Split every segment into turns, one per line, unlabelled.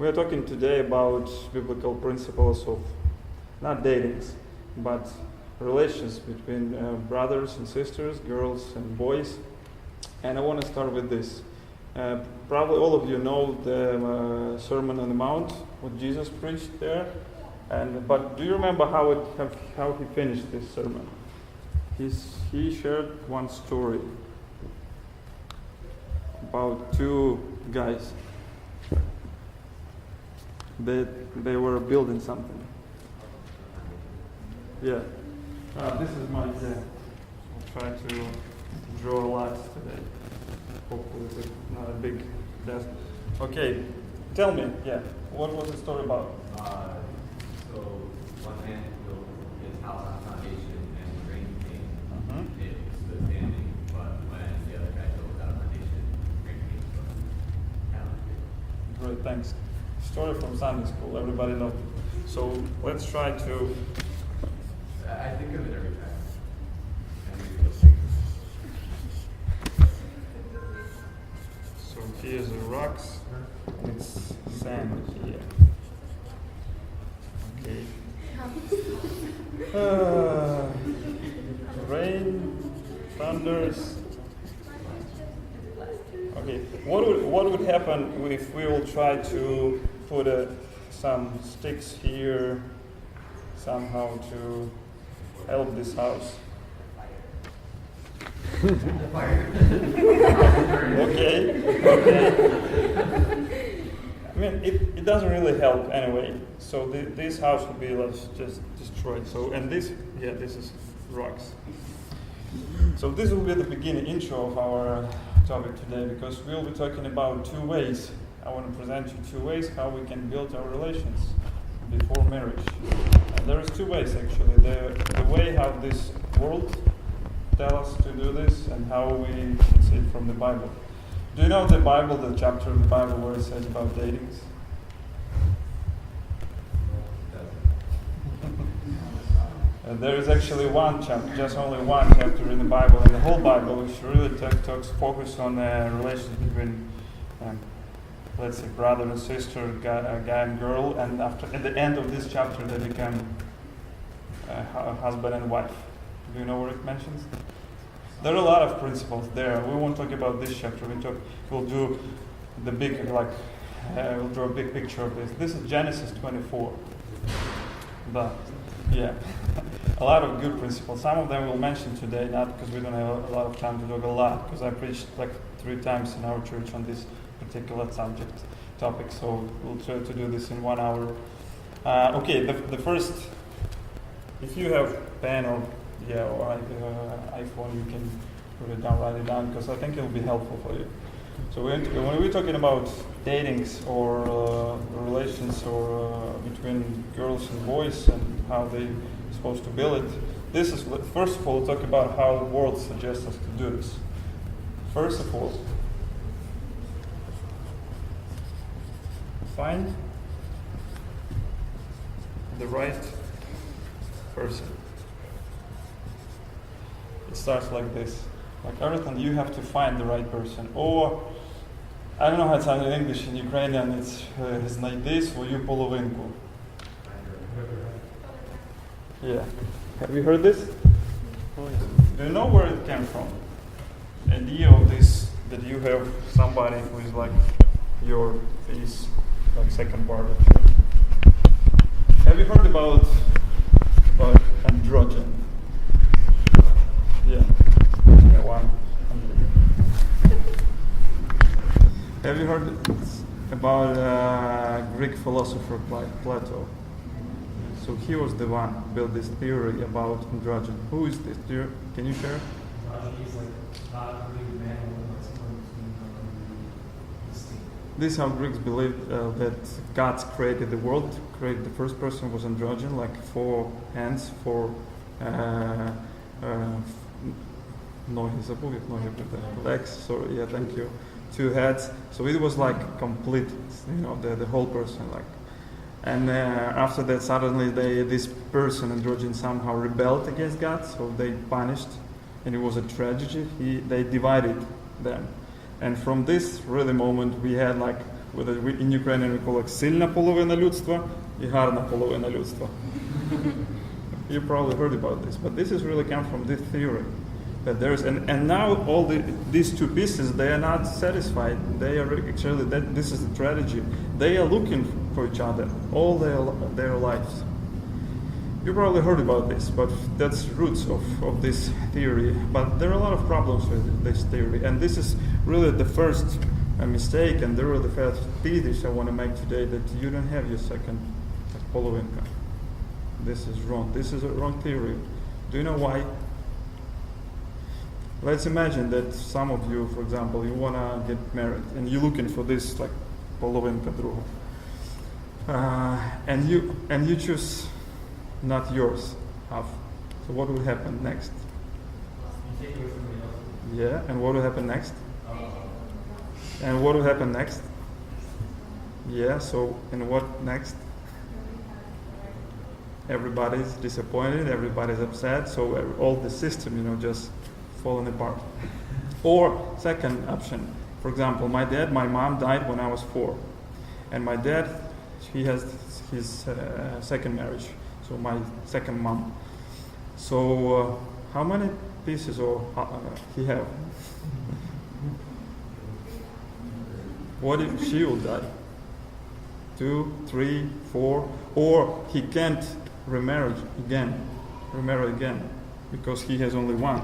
We are talking today about biblical principles of not datings, but relations between brothers and sisters, girls and boys. And I want to start with this. Probably all of you know the Sermon on the Mount, what Jesus preached there. But do you remember how he finished this sermon? He shared one story about two guys. They were building something. Yeah. This is my I'll try to draw lots today. Hopefully it's not a big desk. Okay, tell me, what was the story about?
So one man built his house on a foundation and the rain came. It stood standing, but when the other guy built without a foundation, rain came down.
Great, thanks. Story from Sunday school, everybody knows. So let's try to...
I think of it every time.
So here's the rocks, and it's sand here. Okay. Rain, thunders. Okay, what would happen if we will try to put some sticks here somehow to help this house? Okay. I mean, it doesn't really help anyway. So this house will be just destroyed. So and this is rocks. So this will be the beginning intro of our topic today, because we'll be talking about two ways. I want to present you two ways how we can build our relations before marriage. And there is two ways actually. The way how this world tells us to do this, and how we can see it from the Bible. Do you know the Bible, the chapter of the Bible where it says about datings? And there is actually one chapter, just only one chapter in the Bible, in the whole Bible, which really focus on relations between, let's say, brother and sister, guy and girl, and at the end of this chapter they become husband and wife. Do you know where it mentions? There are a lot of principles there. We won't talk about this chapter. We'll do the big, we'll draw a big picture of this. This is Genesis 24. But, a lot of good principles. Some of them we'll mention today, not because we don't have a lot of time to talk a lot, because I preached 3 times in our church on this particular topic, so we'll try to do this in 1 hour. Okay, the first, if you have pen or iPhone, you can put it down, write it down, because I think it will be helpful for you. So when we're talking about datings or relations or between girls and boys and how they're supposed to build it, this is, first of all, we'll talk about how the world suggests us to do this. First of all, find the right person. It starts like this. Like everything, you have to find the right person. Or, I don't know how it sounds in English, in Ukrainian it's знайди свою половинку. Yeah. Have you heard this? Do you know where it came from? The idea of this, that you have somebody who is like your face, like second part of you. Have you heard about androgen? Yeah, one. Have you heard about Greek philosopher Plato? So he was the one who built this theory about androgen. Who is this? Can you share?
He's like not really man, but someone
This is how Greeks believed that God created the world. Created the first person was androgen, like 4 hands, 4 legs. So yeah, thank you. 2 heads. So it was like complete, the whole person, like. And after that, suddenly this person, androgen, somehow rebelled against God. So they punished, and it was a tragedy. They divided them. And from this really moment, we had like In Ukrainian we call it сильна половина людства і гарна половина людства. You probably heard about this, but this is really come from this theory. That there's and now all these two pieces, they are not satisfied. They are actually this is the tragedy. They are looking for each other all their lives. You probably heard about this, but that's roots of this theory. But there are a lot of problems with this theory, and this is really the first mistake, and there are the first thesis I want to make today, that you don't have your second polovinka. This is wrong. This is a wrong theory. Do you know why? Let's imagine that some of you, for example, you want to get married, and you're looking for this like polovinka druga, and you choose not yours half. So what will happen next?
You take away somebody else.
Yeah, and what will happen next? And what will happen next? Yeah, so, and what next? Everybody's disappointed, everybody's upset, so all the system, just falling apart. Or, second option, for example, my mom died when I was 4. And my dad, he has his second marriage, so my second mom. So, how many pieces he have? What if she will die? 2, 3, 4, or he can't remarry again, because he has only one.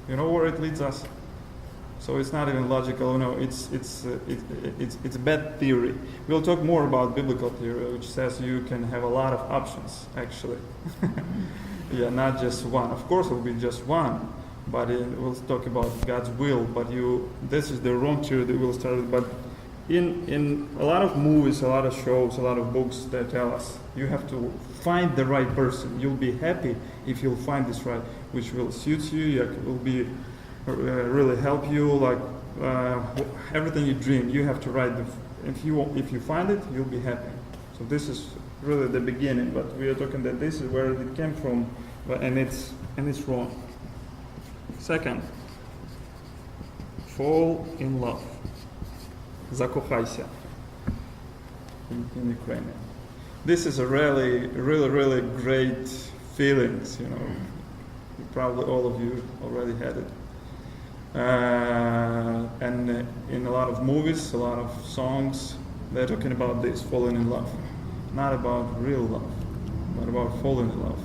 You know where it leads us? So it's not even logical. No, it's a bad theory. We'll talk more about biblical theory, which says you can have a lot of options, actually. Yeah, not just one. Of course, it will be just one. But we'll talk about God's will. But this is the wrong theory that we'll start with. But in a lot of movies, a lot of shows, a lot of books, they tell us you have to find the right person. You'll be happy if you'll find this right, which will suit you. Will be really help you. Like everything you dream, you have to write. If you find it, you'll be happy. So this is really the beginning. But we are talking that this is where it came from, and it's wrong. Second, fall in love. Закохайся in Ukrainian. This is a really, really, really great feelings, Probably all of you already had it. And in a lot of movies, a lot of songs, they're talking about this, falling in love. Not about real love, but about falling in love.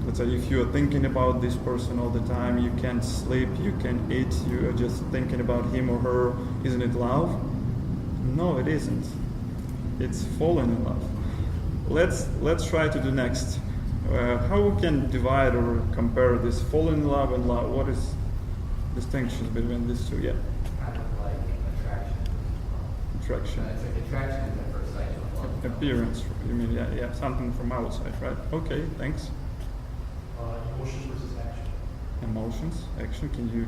Let's say if you are thinking about this person all the time, you can't sleep, you can't eat, you are just thinking about him or her, isn't it love? No, it isn't. It's falling in love. Let's try to do next. How we can divide or compare this falling in love and love? What is distinctions between these two? Yeah.
Kind of like attraction.
Attraction.
It's like attraction is at first sight.
Appearance. You mean yeah, something from outside, right? Okay, thanks.
Emotions versus action.
Emotions, action. Can you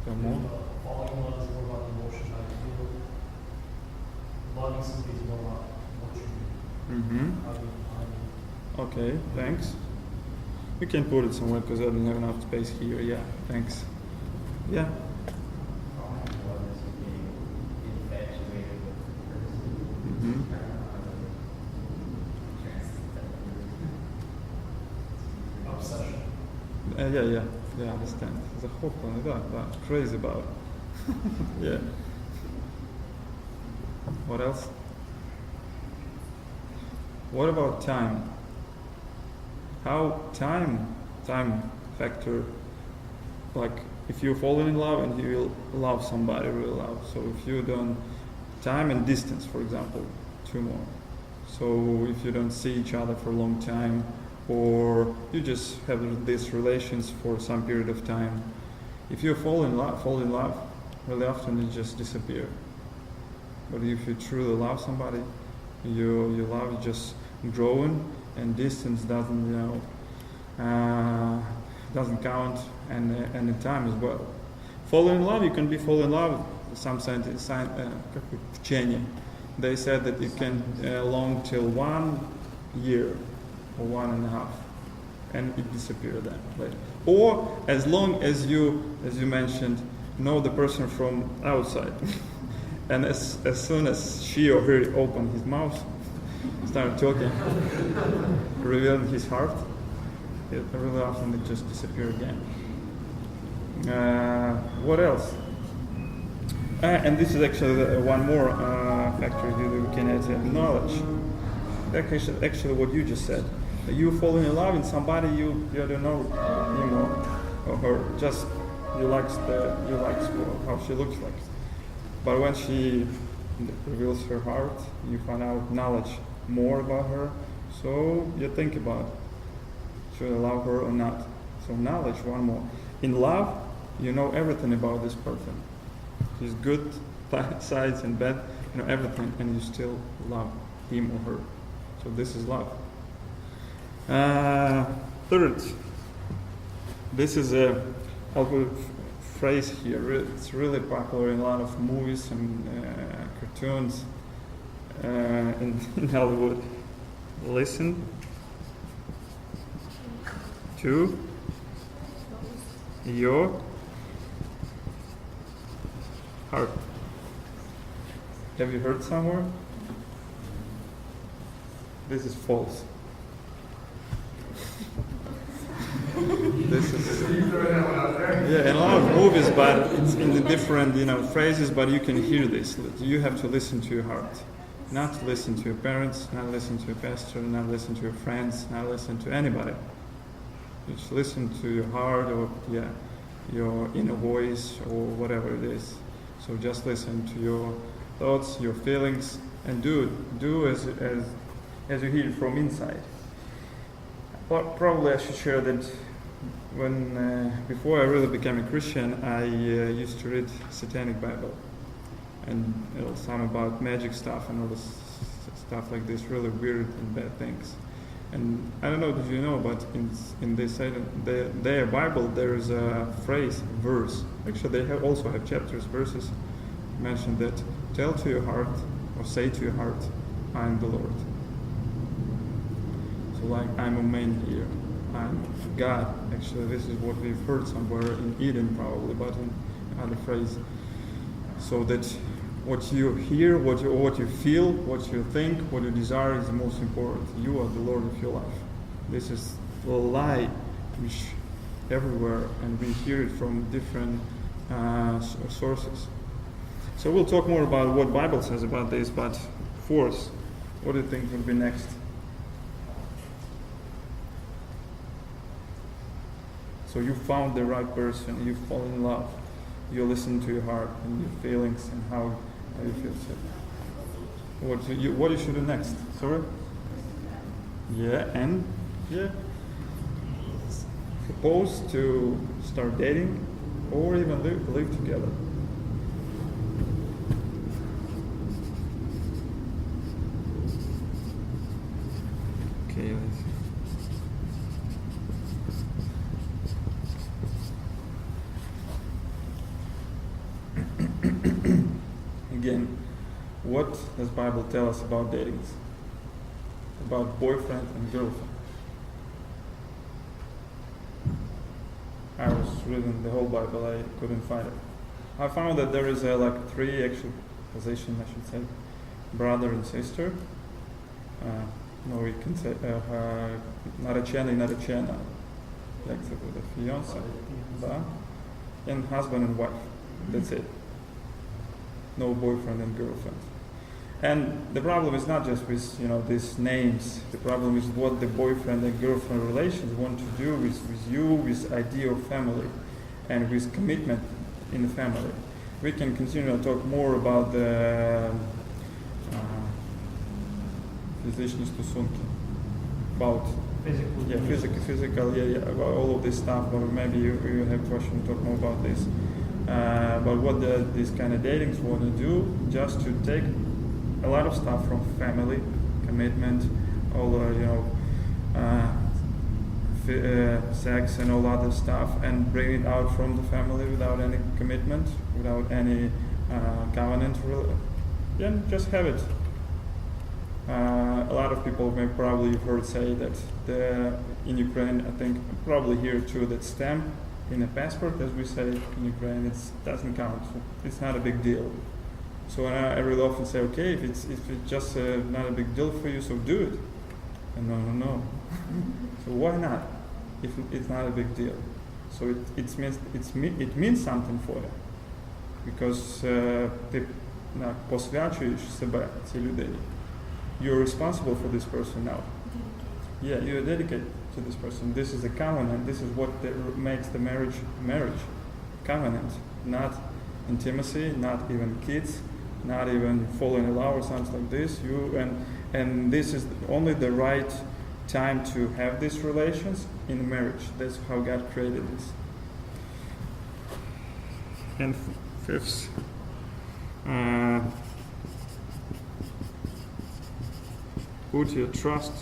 tell more?
Falling in love is more about the emotions, how you feel. Loving somebody is more about what you do.
Mm-hmm.
How you
Okay, thanks. You can put it somewhere because I don't have enough space here. Yeah, thanks. Yeah. Mm-hmm.
obsession.
Yeah, I understand. Захоплено, да, crazy about it. Yeah. What else? What about time? How time factor, like if you fall in love and you will love somebody, really love. So if you don't, time and distance, for example, two more. So if you don't see each other for a long time, or you just have these relations for some period of time, if you fall in love, really often it just disappear. But if you truly love somebody, your love is just growing, and distance doesn't count, and the time as well. Fall in love, you can fall in love. Some scientists, they said that it can long till 1 year or 1.5, and it disappears then later. Or as long as you mentioned, know the person from outside. And as soon as she or he opened his mouth, started talking, revealing his heart, it really often it just disappeared again. What else? And this is actually one more factor here that we can add, knowledge. Actually what you just said. You fall in love in somebody you don't know him or her, just you like how she looks like. But when she reveals her heart, you find out knowledge more about her. So you think about should I love her or not. So knowledge, one more. In love, you know everything about this person. His good sides and bad, you know everything, and you still love him or her. So this is love. Third, this is a phrase here. It's really popular in a lot of movies and cartoons in Hollywood. Listen to your heart. Have you heard somewhere? This is false. This is in a lot of movies, but it's in the different phrases. But you can hear this. You have to listen to your heart, not to listen to your parents, not listen to your pastor, not listen to your friends, not listen to anybody. Just listen to your heart or your inner voice or whatever it is. So just listen to your thoughts, your feelings, and do as you hear from inside. Probably I should share that when before I really became a Christian, I used to read Satanic Bible, and some about magic stuff and all this stuff like this, really weird and bad things. And I don't know, did you know, but in their Bible there is a phrase, verse. Actually, they also have chapters, verses mentioned that tell to your heart or say to your heart, I am the Lord. So like I'm a man here, I'm God. Actually, this is what we've heard somewhere in Eden probably, but in other phrase. So that what you hear, what you feel, what you think, what you desire is the most important. You are the Lord of your life. This is a lie which everywhere, and we hear it from different sources. So we'll talk more about what Bible says about this, but fourth, what do you think would be next? So you found the right person, you fall in love, you listen to your heart and your feelings and how you feel sick. What you should do next? Sorry? Propose to start dating or even live together. Okay, let's see. Again, what does Bible tell us about dating? About boyfriend and girlfriend. I was reading the whole Bible, I couldn't find it. I found that there is three actual positions, I should say. Brother and sister. We can say наречена, like the fiancé, and husband and wife. That's it. No boyfriend and girlfriend. And the problem is not just with these names. The problem is what the boyfriend and girlfriend relations want to do with you, with idea of family, and with commitment in the family. We can continue to talk more about the фізичні стосунки, about physical, about all of this stuff. But maybe you have a question to talk more about this. But what these kind of datings want to do, just to take a lot of stuff from family, commitment, all sex and all other stuff, and bring it out from the family without any commitment, without any covenant. Just have it. A lot of people may probably heard say that in Ukraine, I think probably here too, that stamp in a passport, as we say in Ukraine, it doesn't count. It's not a big deal. So I really often say, okay, if it's just not a big deal for you, so do it. And no. So why not? If it's not a big deal, so it means something for you, because ти посвячуєш себе цій людині. You're responsible for this person now. Yeah, you're dedicated to this person. This is a covenant. This is what makes the marriage. Covenant, not intimacy, not even kids, not even falling in love or something like this. And this is only the right time to have these relations in marriage. That's how God created this. And fifth, put your trust,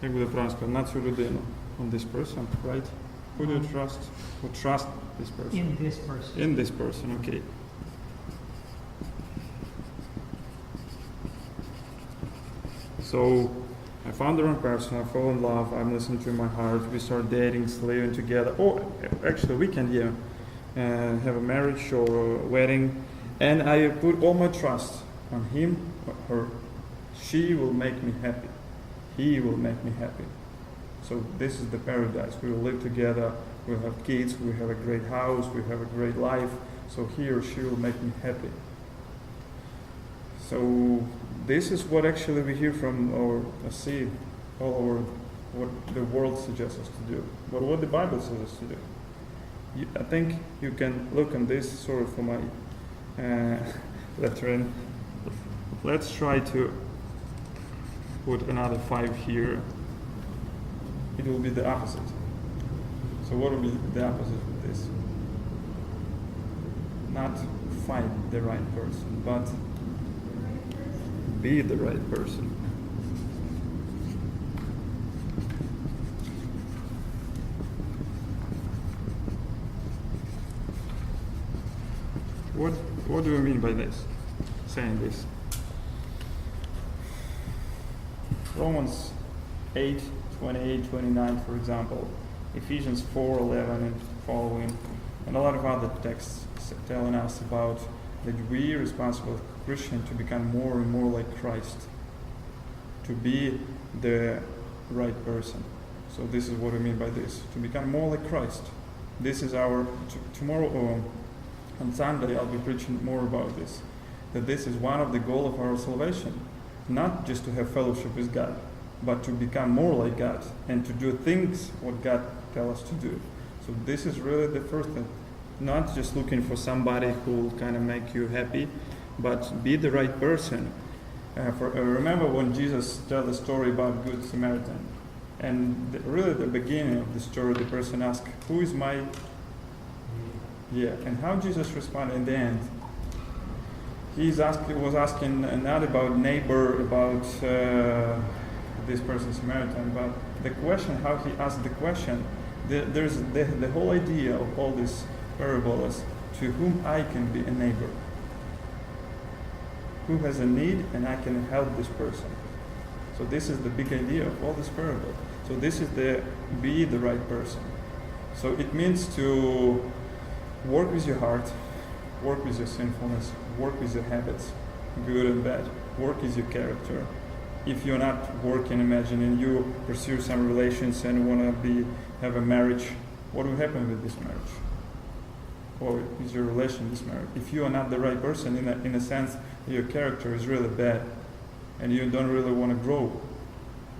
як буде правильно сказати, на цю людину, on this person, right? Put your trust, or trust this person.
In this person.
In this person, okay. So, I found the wrong person, I fall in love, I'm listening to my heart, we start dating, living together, or actually we can have a marriage or a wedding, and I put all my trust on him or her. She will make me happy. He will make me happy. So this is the paradise. We will live together, we'll have kids, we have a great house, we have a great life, so he or she will make me happy. So this is what actually we hear from or see all over what the world suggests us to do, but what the Bible says us to do. I think you can look on this, sorry for my lettering. Let's try to put another 5 here. It will be the opposite. So what will be the opposite of this? Not find the right person, but be the right person. What do we mean by this? Saying this. Romans 8, 28, 29, for example, Ephesians 4, 11 and following, and a lot of other texts telling us about that we are responsible as Christians to become more and more like Christ, to be the right person. So this is what I mean by this, to become more like Christ. This is our, tomorrow on Sunday I'll be preaching more about this, that this is one of the goals of our salvation. Not just to have fellowship with God, but to become more like God and to do things what God tells us to do. So this is really the first thing. Not just looking for somebody who will kind of make you happy, but be the right person. Remember when Jesus told the story about Good Samaritan, and really the beginning of the story, the person asked, "Who is my?" Yeah, and how Jesus responded in the end. He was asking not about neighbor, about this person Samaritan, but the question, how he asked the question, there's the whole idea of all this parable is to whom I can be a neighbor. Who has a need and I can help this person. So this is the big idea of all this parable. So this is be the right person. So it means to work with your heart, work with your sinfulness, work with your habits, good and bad, work with your character. If you're not working, imagining you pursue some relations and want to have a marriage, what will happen with this marriage? Or is your relation this marriage? If you are not the right person, in a sense, your character is really bad, and you don't really want to grow,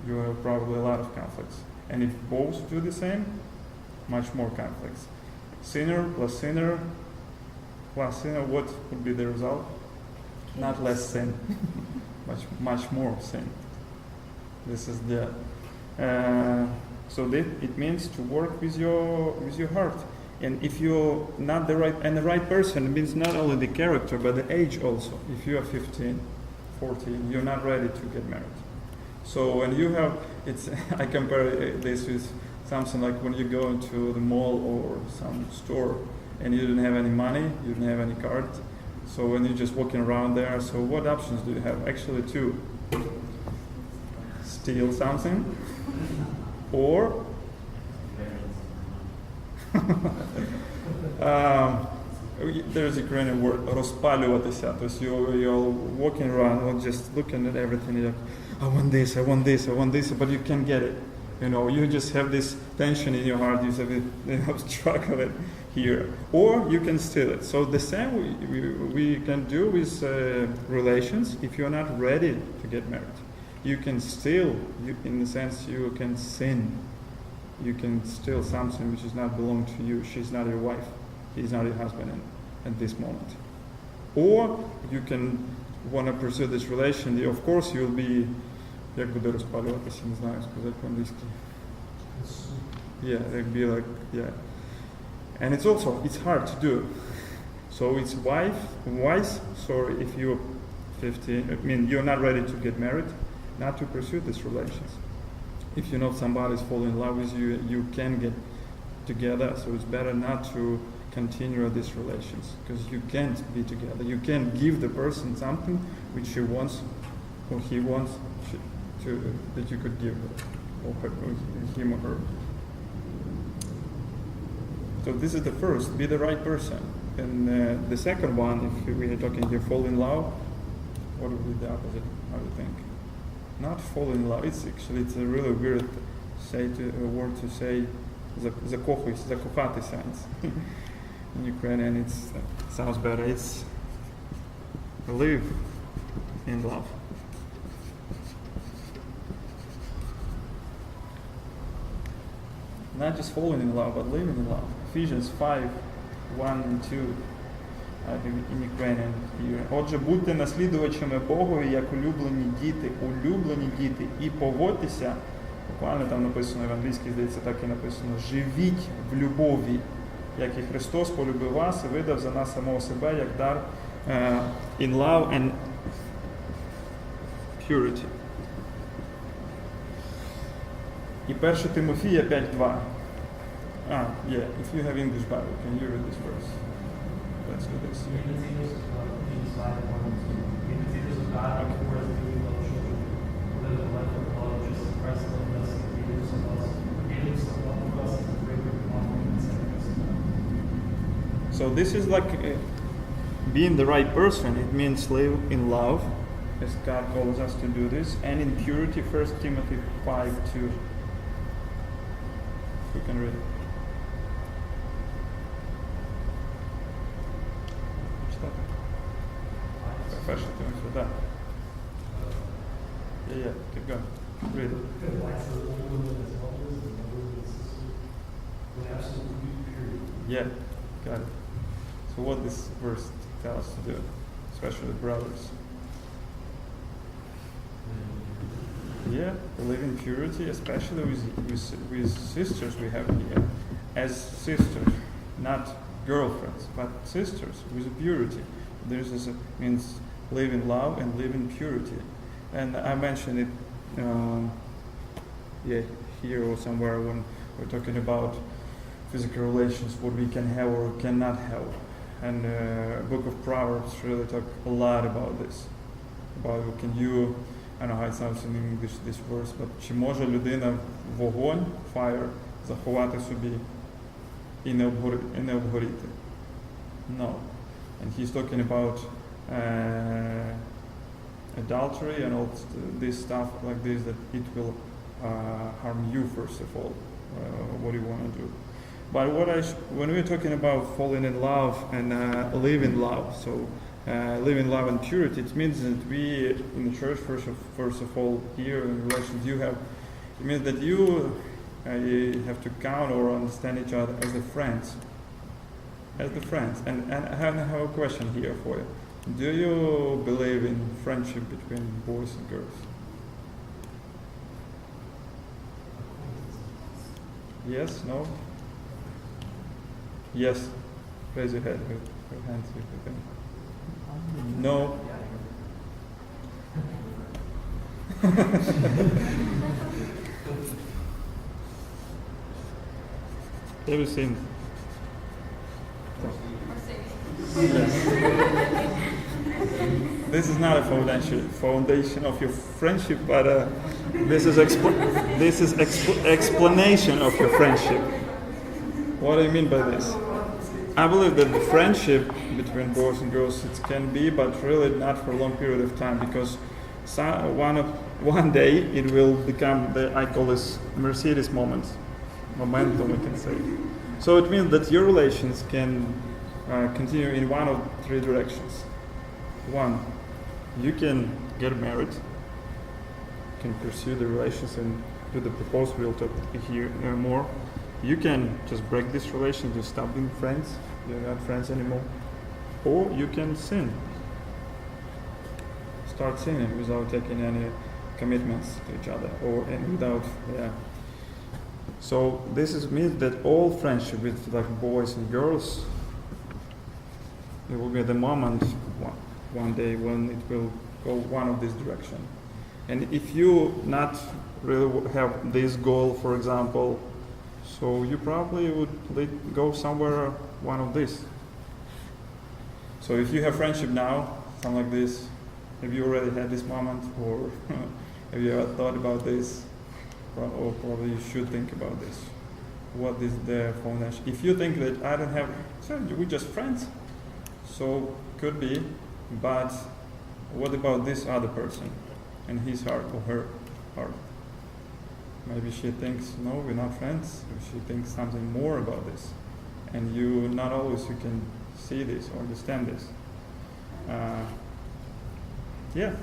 you have probably a lot of conflicts. And if both do the same, much more conflicts. Sinner plus sinner, what would be the result? Not less sin, much more sin. This is so it means to work with your heart. And if you're not the right person, means not only the character but the age also. If you are 15, 14, you're not ready to get married. So when you have, I compare this with something like when you go into the mall or some store and you didn't have any money, you didn't have any card. So when you're just walking around there, so what options do you have? Actually 2. Steal something, or there's a Ukrainian word, розпалюватися. So you're walking around, just looking at everything. You're like, I want this, I want this, I want this, but you can't get it. You just have this tension in your heart. You have struggle it here, or you can steal it. So the same we can do with relations. If you're not ready to get married, you can steal. In the sense, you can sin. You can steal something which does not belong to you. She's not your wife. He's not your husband at this moment. Or you can want to pursue this relation. Of course, you'll be. Як буде розпалюватися, не знаю сказати по-англійськи. Yeah, it'd be like, yeah. And it's hard to do. So it's wise, sorry, if you're 15, you're not ready to get married, not to pursue these relations. If you know somebody's falling in love with you, you can get together, so it's better not to continue these relations, because you can't be together. You can't give the person something which she wants, or he wants, that you could give him or her. So this is the first, be the right person. And the second one, if we are talking here, fall in love, what would be the opposite, I would think? Not fall in love, it's a really weird word to say, закохатися in Ukrainian. It sounds better, it's live in love. Not just falling in love, but living in love. Ephesians 5:1 and 2. In Ukrainian here. Отже, будьте наслідувачами Богові, як улюблені діти, і поводьтеся, буквально там написано в англійській, здається, так і написано, живіть в любові, як і Христос полюбив вас і видав за нас самого себе, як дар in love and purity. І 1 Тимофія 5:2. Yeah, if you have English Bible, can you read this verse? Let's do this.
Imitators of God, before as the little children, live a life of love, just as Christ loved us and gave himself us, gave himself up for us as a fragrant offering and sacrifice.
So this is like being the right person. It means live in love, as God calls us to do this, and in purity. 1 Timothy 5:2. You can read it. First Timothy, да. Yeah, keep going. Read it. Yeah, got it. So what this verse tells us to do, especially brothers? Yeah, live in purity, especially with sisters we have here. As sisters, not girlfriends, but sisters with purity. This means live in love and live in purity. And I mentioned it here or somewhere when we're talking about physical relations, what we can have or cannot have. And Book of Proverbs really talk a lot about this. About can you, I don't know how it sounds in English, this verse, but чи може людина вогонь, fire, заховати собі і не обгоріти? No. And he's talking about adultery and all this stuff like this, that it will harm you first of all. What do you want to do? But when we're talking about falling in love and live in love, so live in love and purity, it means that we in the church, first of all, here in relations, it means that you have to count or understand each other as the friends. As the friends. And I have a question here for you. Do you believe in friendship between boys and girls? Yes? No? Yes. Raise your head. Your hands if you can. No? Have you seen? Yes. This is not a foundation of your friendship, but this is explanation of your friendship. What do I mean by this? I believe that the friendship between boys and girls it can be, but really not for a long period of time because one day it will become I call this Mercedes momentum we can say. So it means that your relations can continue in one of three directions. One, you can get married, can pursue the relations and do the proposal. We'll talk here more. You can just break this relation, just stop being friends. You're not friends anymore. Or you can sin. Start sinning without taking any commitments to each other, without. So means that all friendship with like boys and girls, it will be the moment one day when it will go one of this direction. And if you not really have this goal, for example, so you probably would go somewhere one of these. So if you have friendship now, something like this, have you already had this moment, or have you ever thought about this? Or probably you should think about this. What is the foundation? If you think that I don't have, so we're just friends, so could be, but what about this other person and his heart or her heart? Maybe she thinks, no, we're not friends. Or she thinks something more about this. And not always you can see this or understand this. Yeah.
If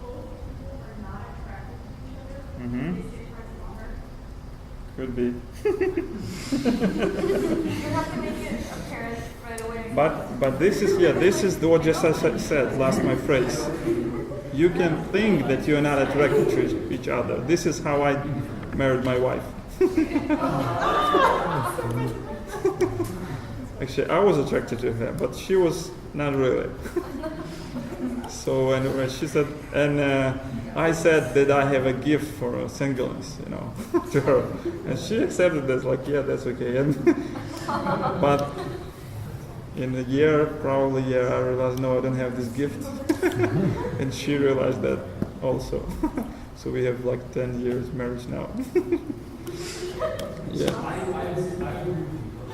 both people are not attracted to each other,
Mm-hmm.
is it longer?
Could be.
You have to make it apparent right away.
But this is what just I said, last my phrase. You can think that you're not attracted to each other. This is how I married my wife. Actually, I was attracted to her, but she was not really. So anyway, she said, and I said that I have a gift for singleness, to her, and she accepted that, like, yeah, that's okay. And but in a year, probably, I realized, no, I don't have this gift, and she realized that also. So we have like 10 years marriage now. Yeah.
I agree with you.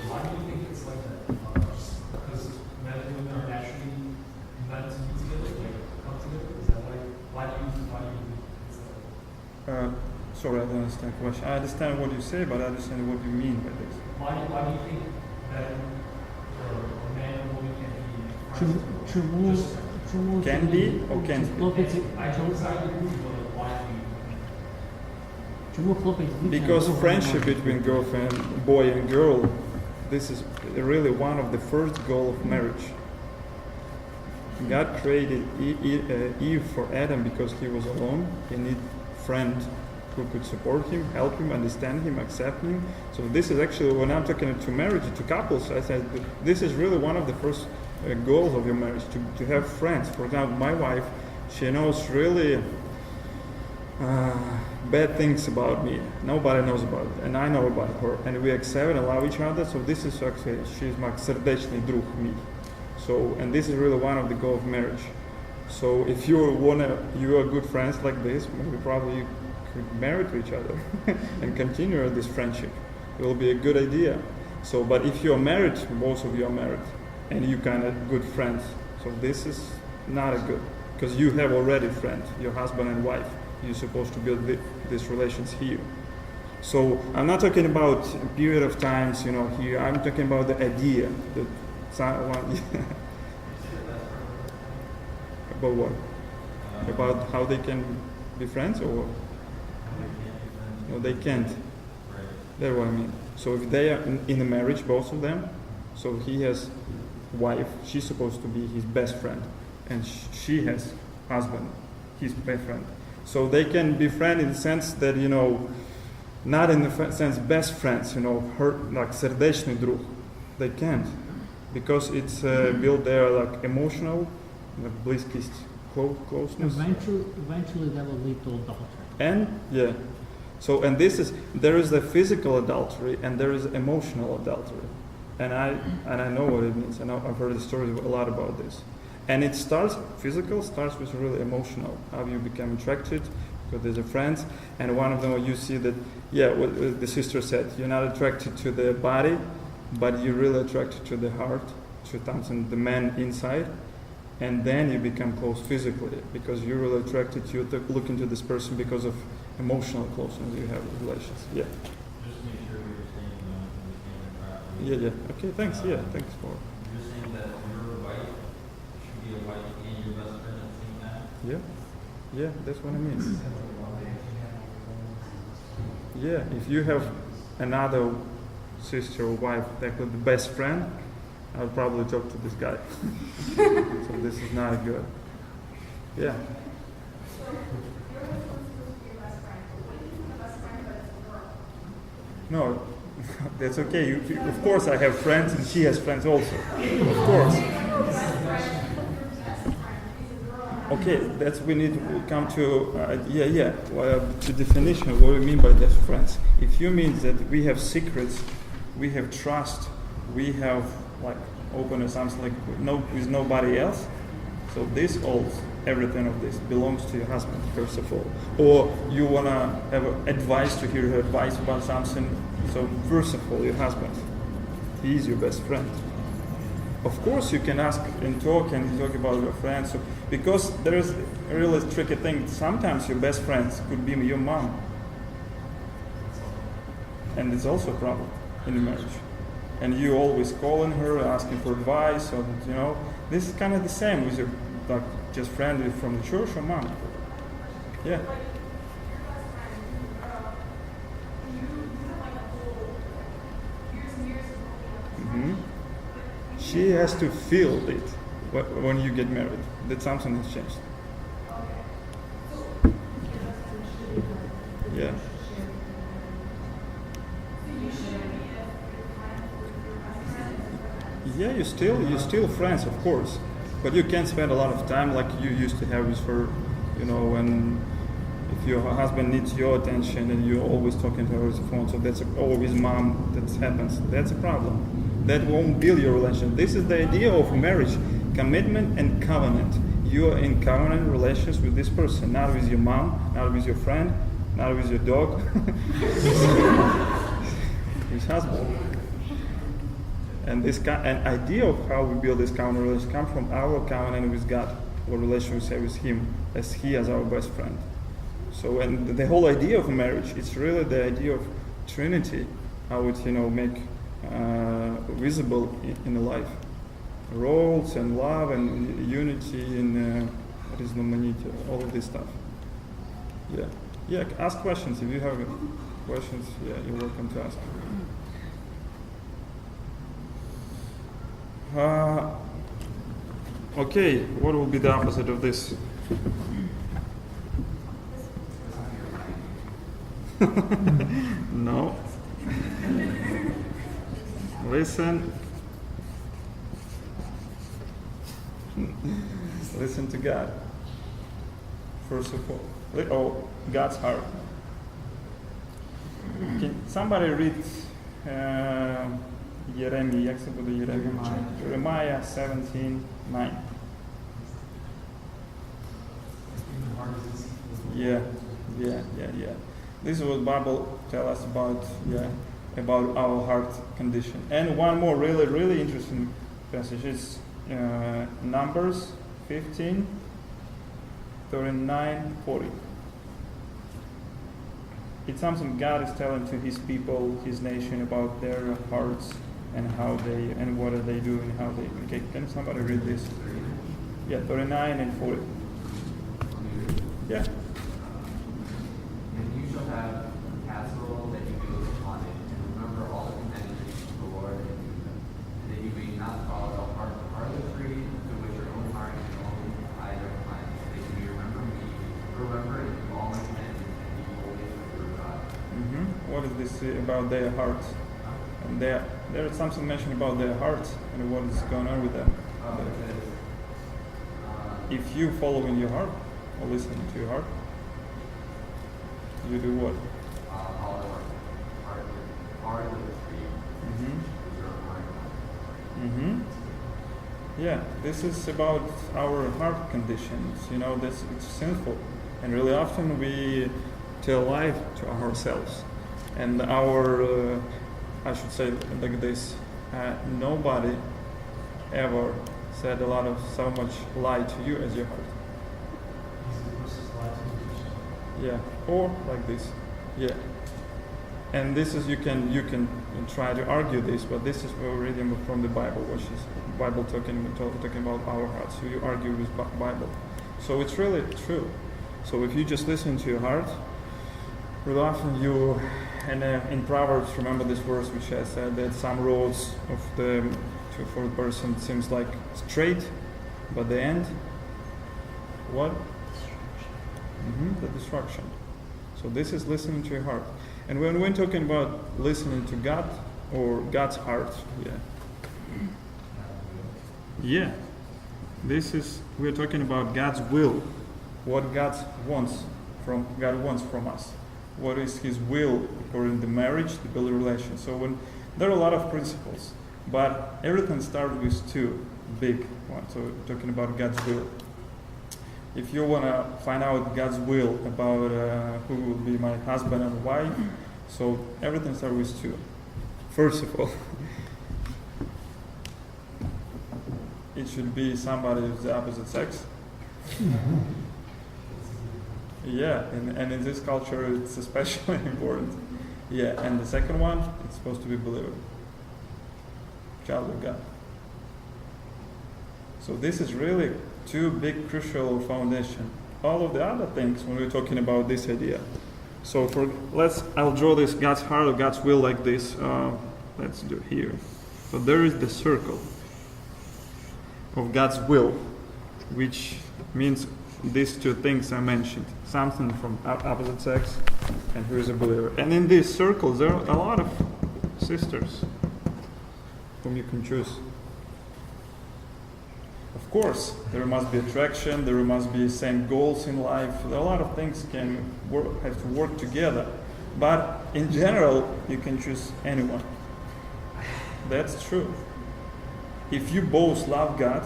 Why do you think it's like that? Because men and women are naturally meant to be together, like come together. Is that why do you think it's like that?
Sorry, I don't understand the question. I understand what you say, but I understand what you mean by this.
Why do you think that a man and woman can be friends?
Can be or can't be?
I don't agree with you, but why do you?
Because friendship between boy and girl, this is really one of the first goals of marriage. God created Eve for Adam because he was alone. He needed a friend who could support him, help him, understand him, accept him. So this is actually, when I'm talking to marriage, to couples, I said this is really one of the first goals of your marriage, to have friends. For example, my wife, she knows really bad things about me. Nobody knows about it, and I know about her, and we accept and allow each other. So this is actually, she's my serdeczny druh, me. So, and this is really one of the goals of marriage. So if you are good friends like this, maybe probably you could marry to each other and continue this friendship. It will be a good idea. So, but if you're married, both of you are married, and you kind of good friends, so this is not a good, because you have already friends, your husband and wife. You're supposed to build these relations here. So I'm not talking about a period of times, here. I'm talking about the idea that someone. About what? About how they can be friends, or no, they can't. That's what I mean. So if they are in a marriage, both of them, so he has wife, she's supposed to be his best friend, and she has husband, his best friend. So they can be friends in the sense that, not in the sense best friends, her like serdeczny druh. They can't, because it's built there like emotional, like bliskost, closeness.
Eventually that will lead to adultery.
And yeah, so and there is a physical adultery and there is emotional adultery, and I know what it means. I've heard the stories a lot about this. And it physical starts with really emotional. How you become attracted, because there's a friends, and one of them you see that, what the sister said, you're not attracted to the body, but you're really attracted to the heart, to something, the man inside, and then you become close physically because you're really attracted. You look into this person because of emotional closeness you have with relations. Yeah.
Just to make sure we understand it properly.
Yeah. Okay. Thanks. Yeah. Thanks for.
You're saying that your wife should be a wife and your best friend at the same time?
Yeah. Yeah. That's what I mean. Yeah. If you have another sister or wife that could be best friend, I would probably talk to this guy. So this is not good. Yeah.
So you're supposed to be your best friend, but what if you have a best friend but it's a girl?
No, that's okay. Of course, I have friends, and she has friends also. Of course. Okay, that's we need to come to the definition of what we mean by best friends. If you mean that we have secrets, we have trust, we have like openness, something like with nobody else. So this everything of this belongs to your husband first of all. Or you wanna have advice to hear her advice about something. So first of all, your husband, he is your best friend. Of course, you can ask and talk about your friends, because there is a really tricky thing. Sometimes your best friends could be your mom, and it's also a problem in a marriage. And you always calling her, asking for advice, or this is kind of the same with your just friend from the church or mom. Yeah. Mm-hmm. She has to feel it when you get married that something has changed. Yeah. Yeah, you're still friends, of course, but you can't spend a lot of time like you used to have with her. When if your husband needs your attention and you're always talking to her on the phone, so that's always mom. That happens. That's a problem. That won't build your relationship. This is the idea of marriage: commitment and covenant. You are in covenant relations with this person, not with your mom, not with your friend, not with your dog, his husband. And an idea of how we build this covenant relationship comes from our covenant with God, or relation we have with Him, as He as our best friend. So, and the whole idea of marriage, it's really the idea of Trinity, how it make visible in the life, roles and love and unity and all of this stuff. Yeah. Ask questions if you have questions. Yeah, you're welcome to ask. Okay, what will be the opposite of this? No. Listen. Listen to God. First of all, God's heart. Can somebody read Jeremiah 17:9. Yeah. This is what Bible tells us about our heart condition. And one more really, really interesting passage is Numbers 15, 39, 40. It's something God is telling to His people, His nation, about their hearts and how they and what are they doing, how they. Okay, can somebody read this? Yeah, 39 and 40. Yeah.
And you shall have a casserole that you build upon it, and remember all the commandments of the Lord, and do them. And that you may not follow the farther tree to which your own heart and only eyes are inclined. That you may remember me, remember and do all my commandments, and be holy for your God.
What does this say about their hearts? And there is something mentioned about their hearts and what is going on with them. If you follow in your heart or listen to your heart, you do what?
Follow part of the tree.
Yeah, this is about our heart conditions. It's sinful, and really often we tell lie to ourselves, and our I should say like this: nobody ever said so much lie to you as your heart.
Easy versus lie to
Yeah, or like this. Yeah. And this is you can try to argue this, but this is we're reading from the Bible, which is Bible talking about our hearts. So you argue with Bible. So it's really true. So if you just listen to your heart, really often you, and in Proverbs, remember this verse which has said that some roads for the person seems like straight, but the end, what? The destruction. So this is listening to your heart. And when we're talking about listening to God or God's heart, we're talking about God's will, what God wants from us. What is His will according to marriage, the building relation. So when there are a lot of principles, but everything starts with two big ones. So we're talking about God's will. If you want to find out God's will about who will be my husband and wife, so everything starts with two. First of all, it should be somebody of the opposite sex. Yeah, and in this culture it's especially important. Yeah, and the second one, it's supposed to be believer. Child of God. So this is really two big crucial foundation. All of the other things when we're talking about this idea. So I'll draw this God's heart or God's will like this. Let's do it here. So there is the circle of God's will, which means these two things I mentioned. Something from opposite sex and who is a believer. And in these circles there are a lot of sisters whom you can choose. Of course, there must be attraction, there must be same goals in life. There are a lot of things have to work together. But in general, you can choose anyone. That's true. If you both love God,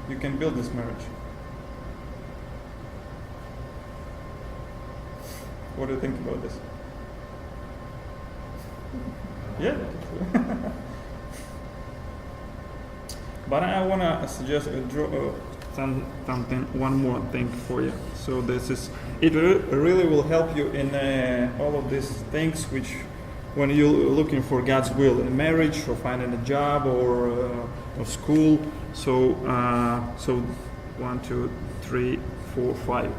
you can build this marriage. What do you think about this? Yeah. But I want to suggest one more thing for you. So it really will help you in all of these things which, when you're looking for God's will in marriage or finding a job or school. So 1, 2, 3, 4, 5.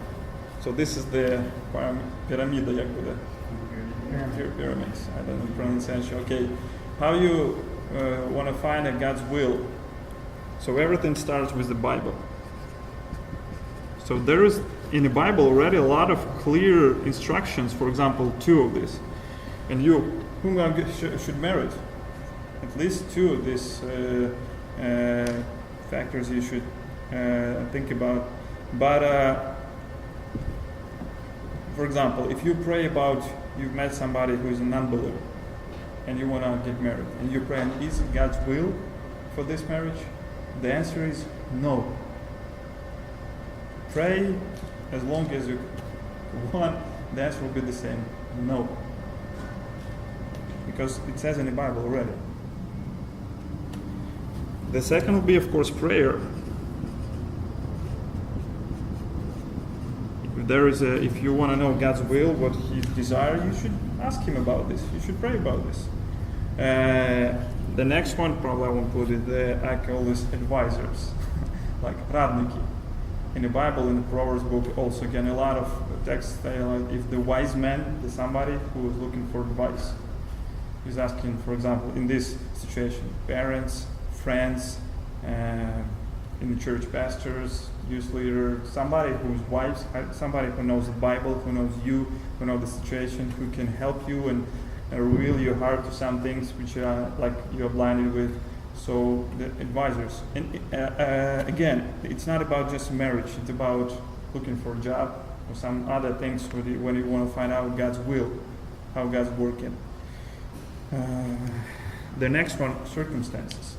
So this is the pyramid, pyramids. I don't know pronunciation. Okay, how you want to find God's will? So everything starts with the Bible. So there is in the Bible already a lot of clear instructions. For example, 2 of these, and whom should marry? At least 2 of these factors you should think about. But for example, if you pray about you've met somebody who is a non-believer and you want to get married, and you pray, and is it God's will for this marriage? The answer is no. Pray as long as you want, the answer will be the same, no. Because it says in the Bible already. The second will be, of course, prayer. If you want to know God's will, what He desires, you should ask Him about this. You should pray about this. The next one, probably I won't put it, I call this advisors, like radniki. In the Bible, in the Proverbs book, also again a lot of texts say if the wise man is somebody who is looking for advice. He's asking, for example, in this situation, parents, friends, in the church, pastors, youth leader, somebody who's wise, somebody who knows the Bible, who knows you, who knows the situation, who can help you and reveal your heart to some things which are like you're blinded with. So the advisors. And again, it's not about just marriage. It's about looking for a job or some other things when you want to find out God's will, how God's working. The next one, circumstances.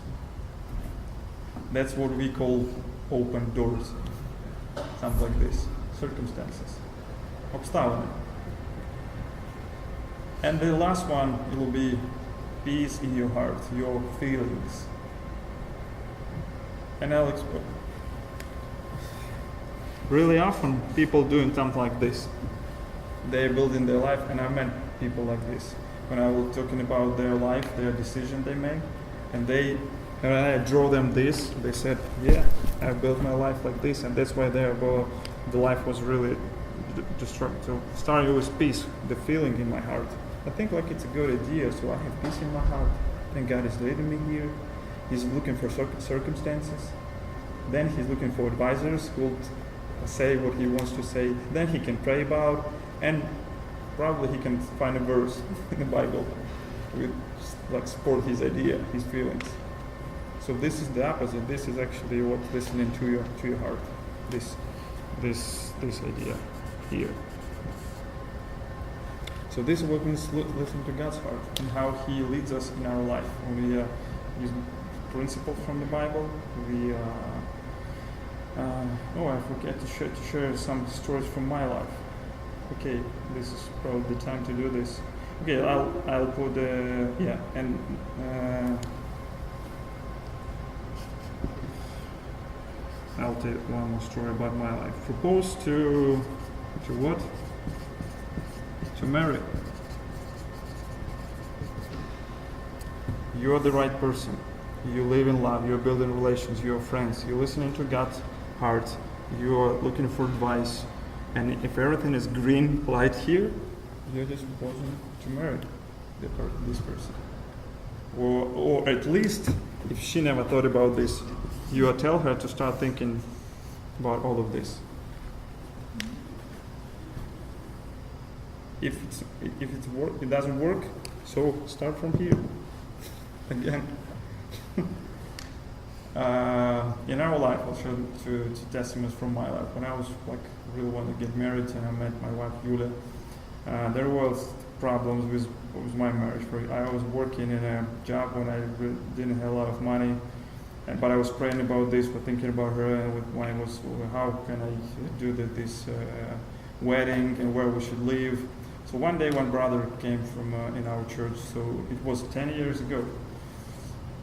That's what we call open doors. Something like this. Circumstances. Обставины. And the last one, it will be peace in your heart, your feelings. And I'll explain. Really often, people doing something like this. They're building their life, and I met people like this. When I was talking about their life, their decision they made, and I draw them this, they said, yeah, I built my life like this, and that's why the life was really destructive. So starting with peace, the feeling in my heart. I think like it's a good idea, so I have peace in my heart. Thank God is leading me here. He's looking for circumstances. Then he's looking for advisors who will say what he wants to say. Then he can pray about, and probably he can find a verse in the Bible with like support his idea, his feelings. So this is the opposite. This is actually what's listening to your heart. This idea here. So this is what means listen to God's heart and how He leads us in our life. When we use principles from the Bible, we I forget to share some stories from my life. Okay, this is probably the time to do this. Okay, I'll put I'll tell one more story about my life. Proposed to what? To marry. You're the right person. You live in love. You're building relations. You're friends. You're listening to God's heart. You're looking for advice. And if everything is green light here, you're just proposing to marry this person. Or at least, if she never thought about this, you tell her to start thinking about all of this. If it doesn't work, so start from here again. In our life, I'll show two testimonies from my life. When I was really want to get married, and I met my wife Yulia, there was problems with my marriage. I was working in a job when I really didn't have a lot of money, but I was praying about this, thinking about her, and how can I do this wedding and where we should live. So one day, one brother came from in our church. So it was 10 years ago.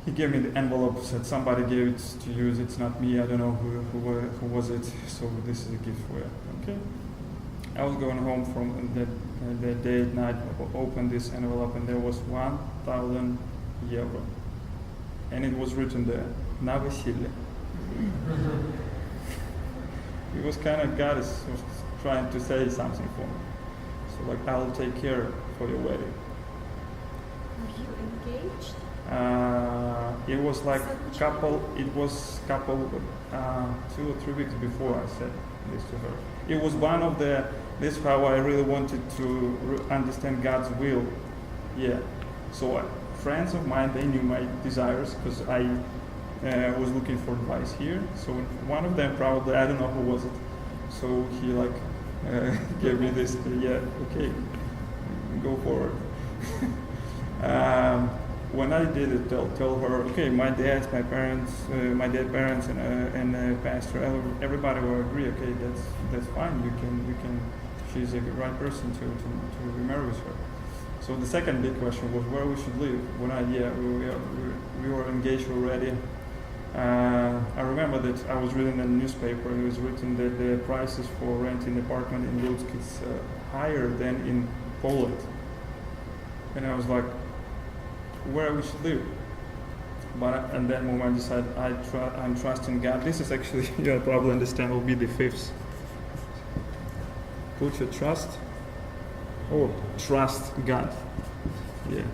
He gave me the envelope, said somebody gave it to you. It's not me. I don't know who was it. So this is a gift for you. Okay. I was going home from that day at night. I opened this envelope, and there was 1,000 euro, and it was written there, "Na веселье." It was kind of God was trying to say something for me. So I'll take care for your wedding.
Were you engaged?
It was couple 2 or 3 weeks before I said this to her. It was one of this is how I really wanted to understand God's will. Yeah. So friends of mine, they knew my desires because I was looking for advice here. So one of them probably, I don't know who was it. So he gave me this, okay, go forward. When I did it, tell her, okay, my dad, parents, and pastor, everybody will agree. Okay, that's fine. You can. She's a right person to be married with her. So the second big question was where we should live. We were engaged already. I remember that I was reading in the newspaper. It was written that the prices for renting an apartment in Lutsk is higher than in Poland. And I was like, where we should live. And then when I decided I'm trusting God. This is actually, you'll probably understand, will be the fifth. Put your trust, trust God. Yeah.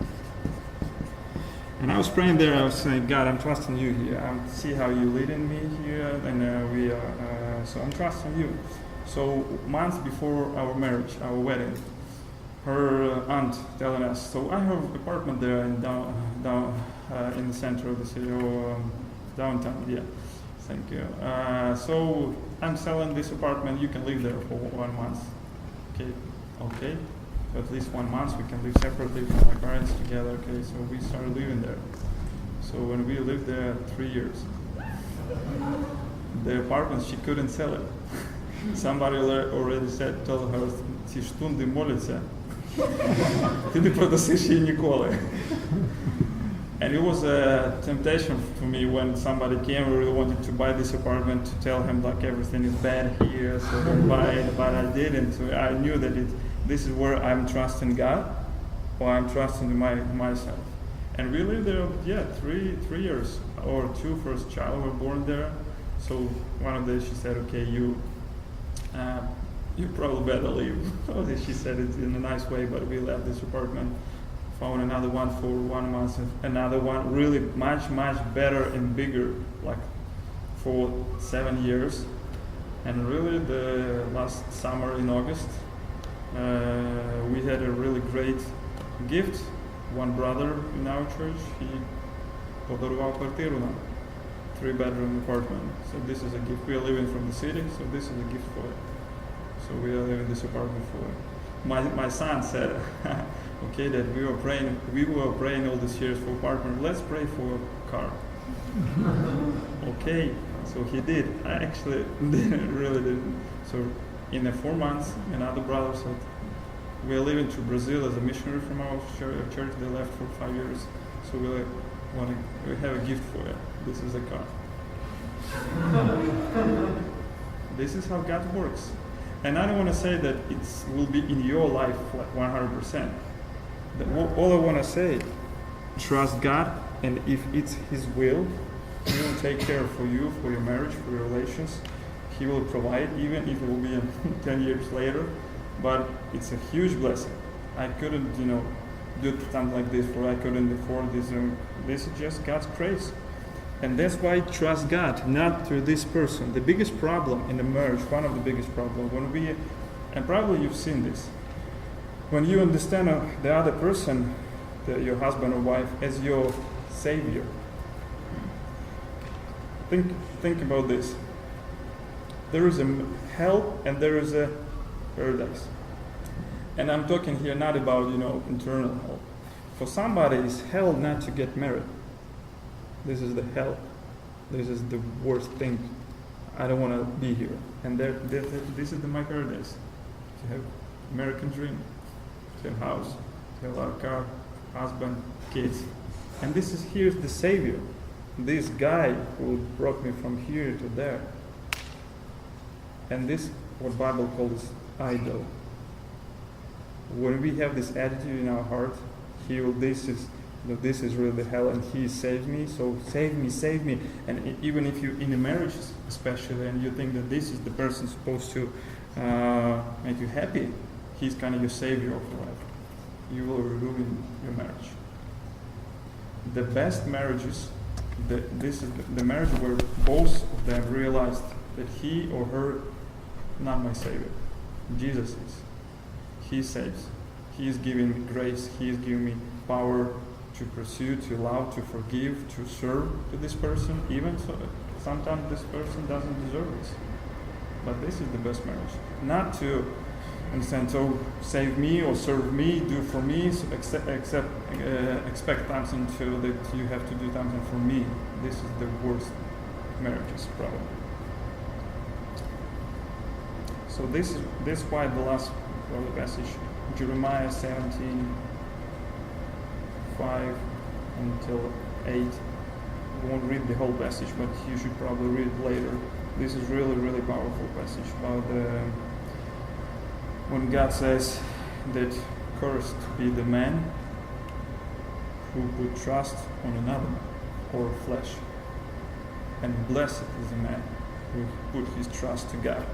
And I was praying there, I was saying, God, I'm trusting you here. I see how you're leading me here, and so I'm trusting you. So months before our marriage, our wedding, her aunt telling us, so I have an apartment there in down in the center of the city, or downtown. Yeah, thank you. So I'm selling this apartment. You can live there for 1 month. Okay. So at least 1 month we can live separately from my parents together. Okay, so we started living there. So when we lived there 3 years, the apartment she couldn't sell it. Somebody already told her, "Ці штунди моляться." Ти не продасиш її ніколи. And it was a temptation for me when somebody came who really wanted to buy this apartment to tell him like everything is bad here, so don't buy it, but I didn't. So I knew that this is where I'm trusting God, or I'm trusting myself. And we lived there, yeah, three years, or two first child were born there. So one of the days she said, okay, you probably better leave. She said it in a nice way, but we left this apartment. Found another one for 1 month, another one really much better and bigger, like for 7 years. And really the last summer in August, we had a really great gift. One brother in our church, he подарував квартиру нам, 3-bedroom apartment. So this is a gift. We are living from the city, so this is a gift for it. So we are living this apartment for it. My son said, okay, that we were praying all these years for apartment. Let's pray for a car. Okay, so he did. I actually really didn't. So in 4 months, another brother said, we are leaving to Brazil as a missionary from our church. They left for 5 years. So we have a gift for you. This is a car. This is how God works. And I don't want to say that it will be in your life like 100%. All I want to say, trust God, and if it's His will, He will take care for you, for your marriage, for your relations. He will provide, even if it will be 10 years later. But it's a huge blessing. I couldn't, do something like this, or I couldn't afford this. This is just God's grace. And that's why trust God, not through this person. The biggest problem in a marriage, one of the biggest problems, and probably you've seen this, when you understand the other person, your husband or wife, as your savior. Think about this. There is a hell and there is a paradise. And I'm talking here not about, internal hell. For somebody, it's hell not to get married. This is the hell. This is the worst thing. I don't want to be here. And this is my paradise. To have American dream. To have house. To have our car, husband, kids. And here's the Savior. This guy who brought me from here to there. And this, what Bible calls idol. When we have this attitude in our heart, this is really the hell, and He saves me, so save me. And even if you in a marriage especially, and you think that this is the person supposed to make you happy, He's kind of your savior of your life. You will ruin your marriage. The best marriages, this is the marriage where both of them realized that he or her, not my savior, Jesus is. He saves. He is giving me grace. He is giving me power to pursue, to love, to forgive, to serve to this person, even so sometimes this person doesn't deserve this. But this is the best marriage. Not to understand, so save me or serve me, do for me, so expect something that you have to do something for me. This is the worst marriages, probably. So this why the last passage, Jeremiah 17:5 until 8. We won't read the whole passage, but you should probably read it later. This is really powerful passage about when God says that cursed be the man who put trust on another man or flesh, and blessed is the man who put his trust to God.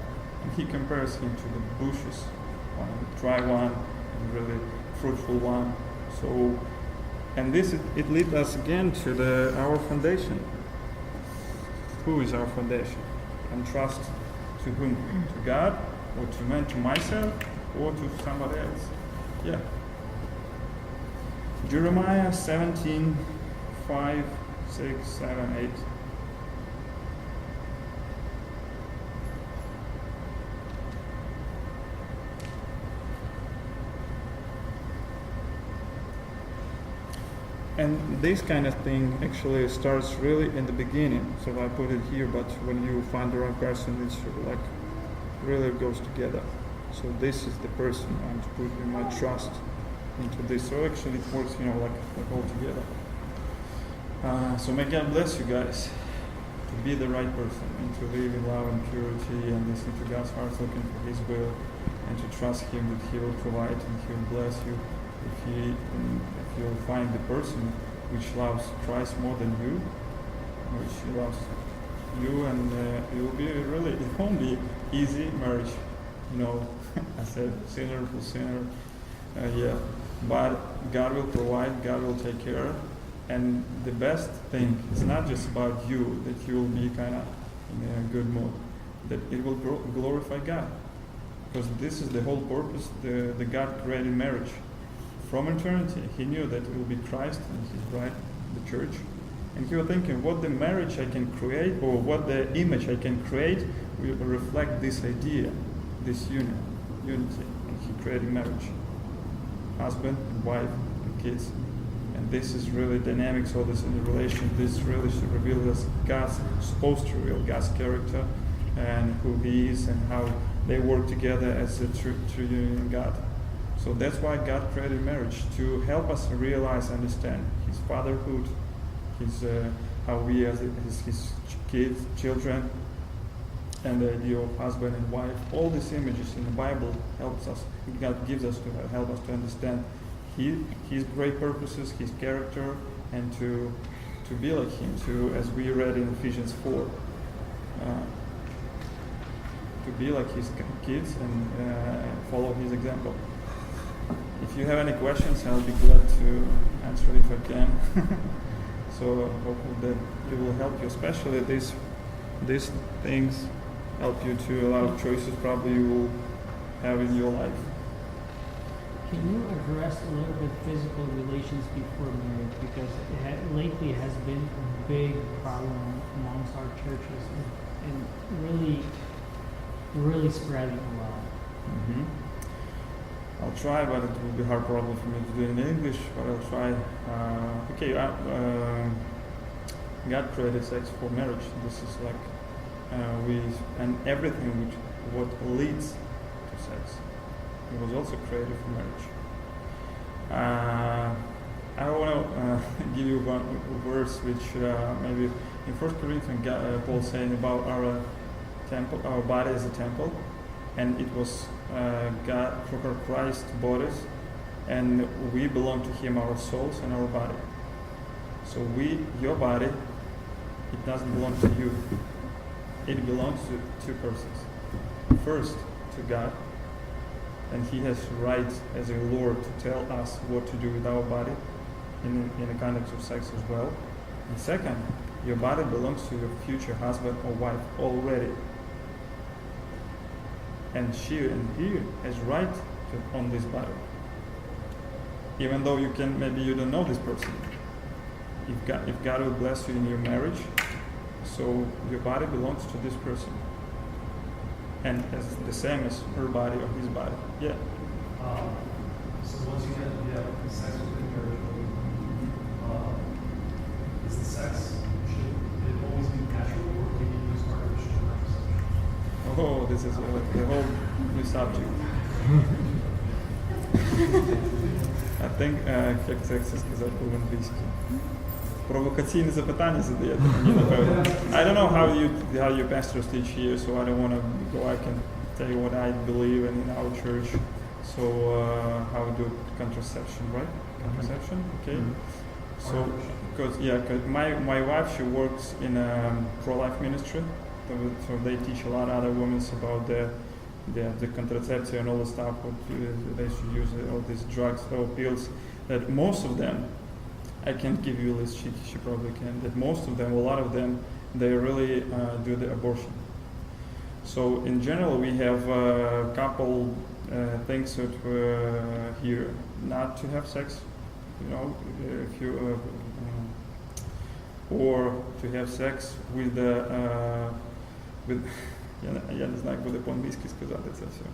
And he compares him to the bushes, one dry one and really fruitful one. So, and it leads us again to our foundation. Who is our foundation? And trust to whom? To God, or to man, to myself, or to somebody else? Yeah. Jeremiah 17:5, 6, 7, 8. And this kind of thing actually starts really in the beginning. So I put it here, but when you find the right person, it's like really goes together. So this is the person I'm to put in my trust into this. So actually it works, like all together. So may God bless you guys to be the right person and to live in love and purity and listen to God's heart, looking for His will, and to trust Him that He will provide and He will bless you. If you'll find the person which loves Christ more than you, which He loves you, and it will be really, it won't be easy marriage. I said sinner for sinner, but God will provide, God will take care. And the best thing is not just about you, that you will be kind of in a good mood, that it will glorify God. Because this is the whole purpose, the God created marriage. From eternity, He knew that it will be Christ and His bride, the church. And He was thinking, what the marriage I can create, or what the image I can create, will reflect this idea, this unity. And He created marriage. Husband and wife and kids. And this is really dynamic, so this in the relation, this really should reveal us God's, supposed to reveal God's character and who He is and how they work together as a true union in God. So that's why God created marriage, to help us realize, understand His fatherhood, His how we as His kids, children, and the idea of husband and wife. All these images in the Bible helps us. God gives us to help us to understand His great purposes, His character, and to be like Him. To, as we read in Ephesians 4, to be like His kids and follow His example. If you have any questions, I'll be glad to answer if I can. So hopefully that it will help you, especially these things help you to a lot of choices probably you will have in your life.
Can you address a little bit physical relations before marriage? Because lately it has been a big problem amongst our churches and really spreading a lot.
Mm-hmm. I'll try, but it will be hard probably for me to do it in English, but I'll try. God created sex for marriage. This is like and everything what leads to sex. It was also created for marriage. I want to give you one verse which maybe in 1 Corinthians Paul saying about our temple, our body is a temple, and it was God for Christ's bodies, and we belong to Him, our souls and our body. So your body, it doesn't belong to you. It belongs to two persons. First, to God, and He has right as a Lord to tell us what to do with our body in the context of sex as well. And second, your body belongs to your future husband or wife already. And she and he has right on this body. Even though maybe you don't know this person. If God will bless you in your marriage, so your body belongs to this person. And as the same as her body or his body. Yeah.
So once you have sex within marriage, is the sex, should it always be natural, or can you use artificial contraception?
Oh, this is the whole new subject. I think, як це сказати по-англійськи. Провокаційне запитання задаєте мені, напевно. I don't know how you pastors teach here, so I don't want to go. I can tell you what I believe in our church. So how we do contraception, right? Contraception, okay. So because my wife, she works in a pro-life ministry, so they teach a lot of other women about the contraception and all the stuff. What they should use all these drugs or pills. That most of them. I can't give you a list, she probably can, that most of them, a lot of them, they really do the abortion. So in general, we have a couple things that here, not to have sex, if you, or to have sex with я не знаю, як буде по-англійськи сказати це все.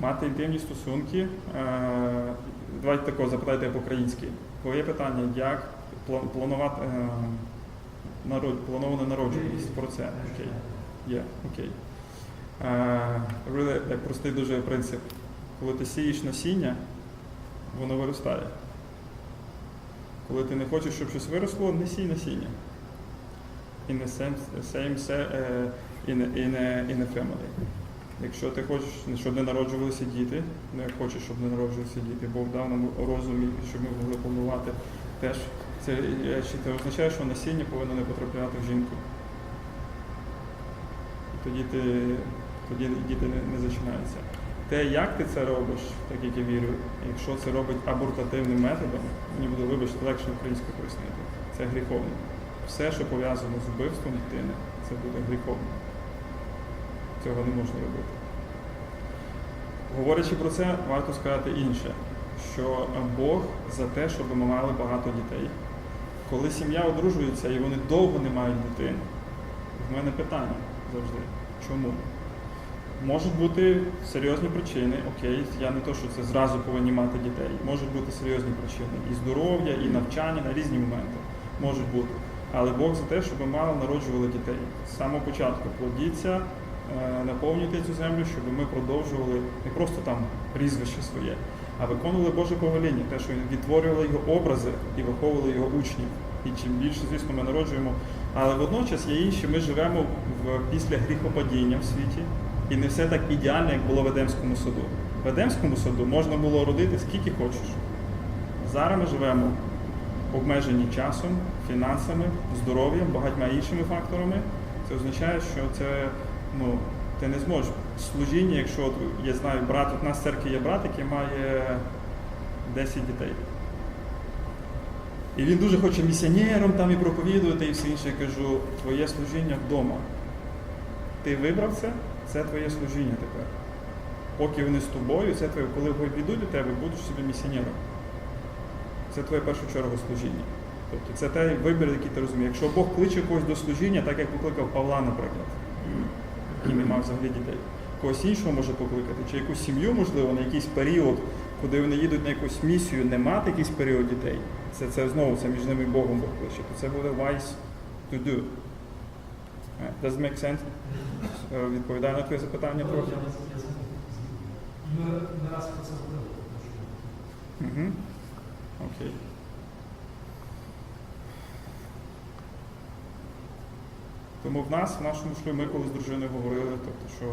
Мати інтимні стосунки. Давайте такого запитайте по-українськи. Коли є питання, як планувати плановане народжуваність про це? Окей. Really, простий дуже принцип. Коли ти сієш насіння, воно виростає. Коли ти не хочеш, щоб щось виросло, не сій насіння. In the same in a family. Якщо ти хочеш, щоб не народжувалися діти, не хочеш, щоб не народжувалися діти, Бог дав нам розум, щоб ми могли планувати теж. Це означає, що насіння повинно не потрапляти в жінку. І тоді діти не зачинаються. Те, як ти це робиш, так як я вірю, якщо це робить абортативним методом, мені буде, вибачте, легше українською пояснити, це гріховно. Все, що пов'язано з вбивством дитини, це буде гріховно. Цього не можна робити. Говорячи про це, варто сказати інше, що Бог за те, щоб ми мали багато дітей. Коли сім'я одружується і вони довго не мають дитини, в мене питання завжди. Чому? Можуть бути серйозні причини, окей, я не то, що це зразу повинні мати дітей. Можуть бути серйозні причини. І здоров'я, і навчання на різні моменти. Можуть бути. Але Бог за те, щоб ми мало народжували дітей. З самого початку плодіться, наповнюйте цю землю, щоб ми продовжували не просто там прізвище своє, а виконували Боже повеління, те, що відтворювали його образи і виховували його учнів. І чим більше, звісно, ми народжуємо. Але водночас є інші, ми живемо після гріхопадіння в світі, і не все так ідеально, як було в Едемському саду. В Едемському саду можна було родити скільки хочеш. Зараз ми живемо обмежені часом, фінансами, здоров'ям, багатьма іншими факторами. Це означає, що це, ти не зможеш. Служіння, якщо, я знаю, брат, у нас в церкві є брат, який має 10 дітей. І він дуже хоче місіонером там і проповідувати, і все інше. Я кажу, твоє служіння вдома. Ти вибрав це твоє служіння тепер. Поки вони з тобою, це твоє, коли відійдуть до тебе, будеш собі місіонером. Це твоє першу чергу служіння. Тобто це той вибір, який ти розумієш. Якщо Бог кличе когось до служіння, так як покликав Павла, наприклад, який не мав взагалі дітей, когось іншого може покликати, чи якусь сім'ю, можливо, на якийсь період, куди вони їдуть на якусь місію, не мати якийсь період дітей, це знову, це між ними і Богом Бог кличе, то це буде wise to do. Does it make sense? Відповідаю на твоє запитання трохи?
Ми не раз про це говорили.
Окей. Тому в нашому шлюбі, ми коли з дружиною говорили, тобто, що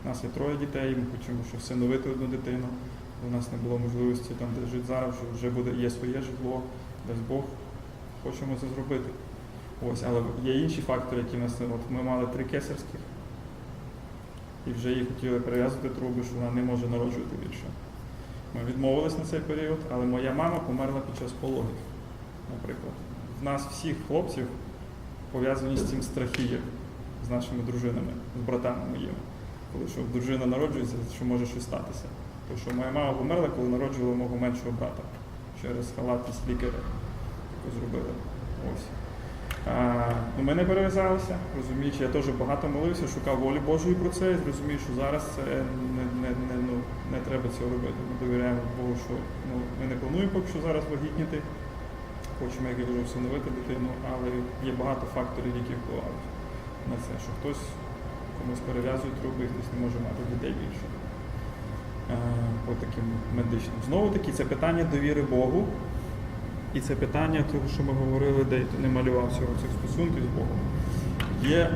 в нас є 3 дітей, ми хочемо ще всиновити 1 дитину, у нас не було можливості там, де жити зараз, вже є своє житло, дасть Бог, хочемо це зробити. Ось, але є інші фактори, які нас, ми мали 3 кесарських, і вже їй хотіли перев'язати труби, що вона не може народжувати більше. Ми відмовились на цей період, але моя мама померла під час пологів, наприклад. В нас всіх хлопців пов'язані з цим страхи є, з нашими дружинами, з братами моїми. Коли що дружина народжується, що може щось статися. Тому що моя мама померла, коли народжувала мого меншого брата. Через халатність лікаря, яку зробили. Ось. Ми не перев'язалися, розуміючи, я теж багато молився, шукав волі Божої про це, і зрозумів, що зараз це не треба цього робити. Ми довіряємо Богу, що ми не плануємо поки що зараз вагітніти, хочемо, як я кажу, всиновити дитину, але є багато факторів, які впливають на це, що хтось комусь перев'язує труби, і хтось не може мати дітей більше. По таким медичним. Знову таки, це питання довіри Богу. І це питання того, що ми говорили, де не малював цих стосунків з Богом. Є,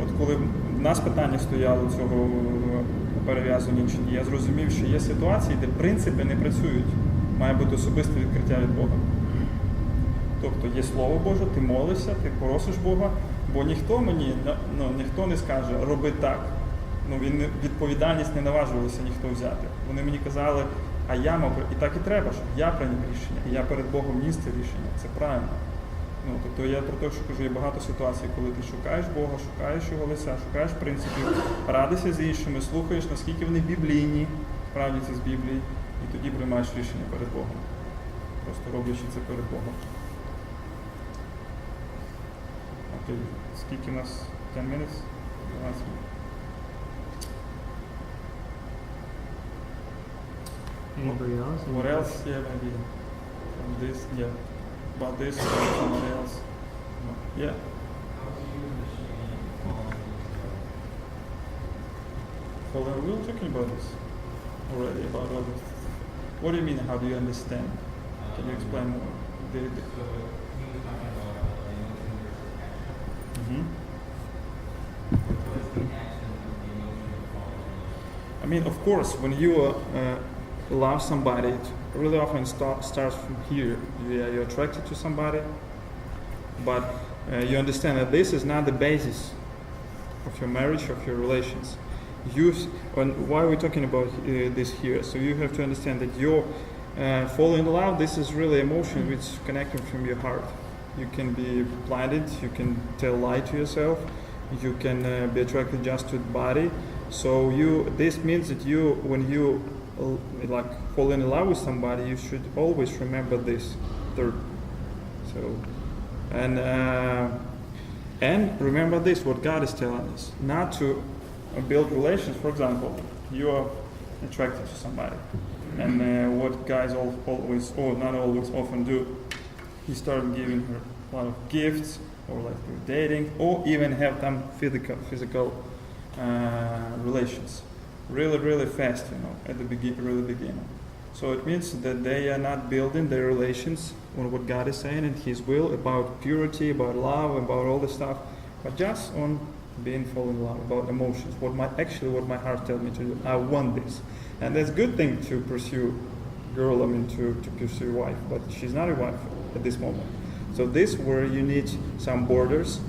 от коли в нас питання стояло цього перев'язування чи ні, я зрозумів, що є ситуації, де принципи не працюють. Має бути особисте відкриття від Бога. Тобто є Слово Боже, ти молишся, ти просиш Бога, бо ніхто мені, ніхто не скаже, роби так. Відповідальність не наважувалося ніхто взяти. Вони мені казали, а я мав, і так і треба, щоб я прийняв рішення, і я перед Богом ніс це рішення. Це правильно. Тобто я про те, що кажу, є багато ситуацій, коли ти шукаєш Бога, шукаєш Його лиця, шукаєш принципів, радишся з іншими, слухаєш, наскільки вони біблійні, справді це з Біблії, і тоді приймаєш рішення перед Богом. Просто роблячи це перед Богом. Окей, скільки у нас? 10 хвилин? 12 хвилин.
Anybody else?
What else? Yeah, maybe from this, yeah. About this or someone else. No. Yeah.
How do you initially fall in love?
Well, we were talking about this. already about all this. What do you mean? How do you understand? Can you explain more?
So he was talking about emotion versus action.
Mhm.
What's the action of the emotion of falling in love?
I mean, of course, when you love somebody, it really often starts from here. You're attracted to somebody, but you understand that this is not the basis of your marriage, of your relations. Why are we talking about this here? So you have to understand that you falling in love, this is really emotion which is connecting from your heart. You can be blinded, you can tell lie to yourself, you can be attracted just to the body. So this means that when you like fall in love with somebody, you should always remember this third. So, and remember this, what God is telling us, not to build relations. For example, you are attracted to somebody, and what guys always, or not always, often do, he started giving her a lot of gifts, or like dating, or even have them physical relations, really fast, at the really beginning. So it means that they are not building their relations on what God is saying and His will about purity, about love, about all this stuff, but just on being falling in love, about emotions. What my heart tells me to do. I want this, and that's a good thing to pursue girl. To pursue wife, but she's not a wife at this moment. So this where you need some borders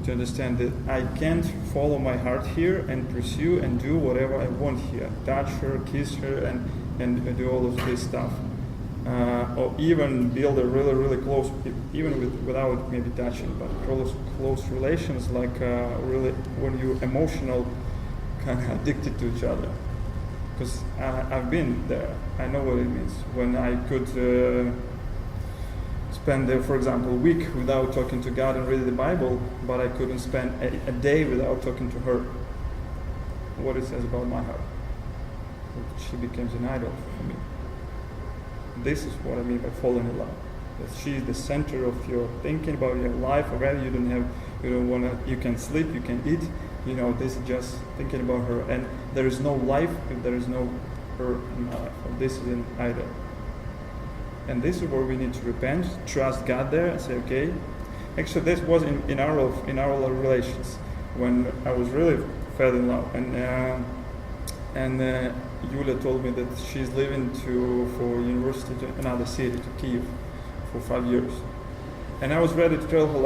to understand that I can't follow my heart here and pursue and do whatever I want here. Touch her, kiss her, and do all of this stuff. Or even build a really close, even without maybe touching, but close relations, like really when you're emotional, kind of addicted to each other. Because I've been there. I know what it means. When I could spend, for example, a week without talking to God and reading the Bible, but I couldn't spend a day without talking to her. What it says about my heart. She becomes an idol for me. This is what I mean by falling in love. That she is the center of your thinking about your life. Already you don't wanna. You can sleep, you can eat. This is just thinking about her, and there is no life if there is no her in my life. And this is an idol. And this is where we need to repent, trust God there, and say, okay. Actually, this was in our relations when I was really fell in love, and Yulia told me that she's leaving for university to another city, to Kyiv, for 5 years. And I was ready to tell her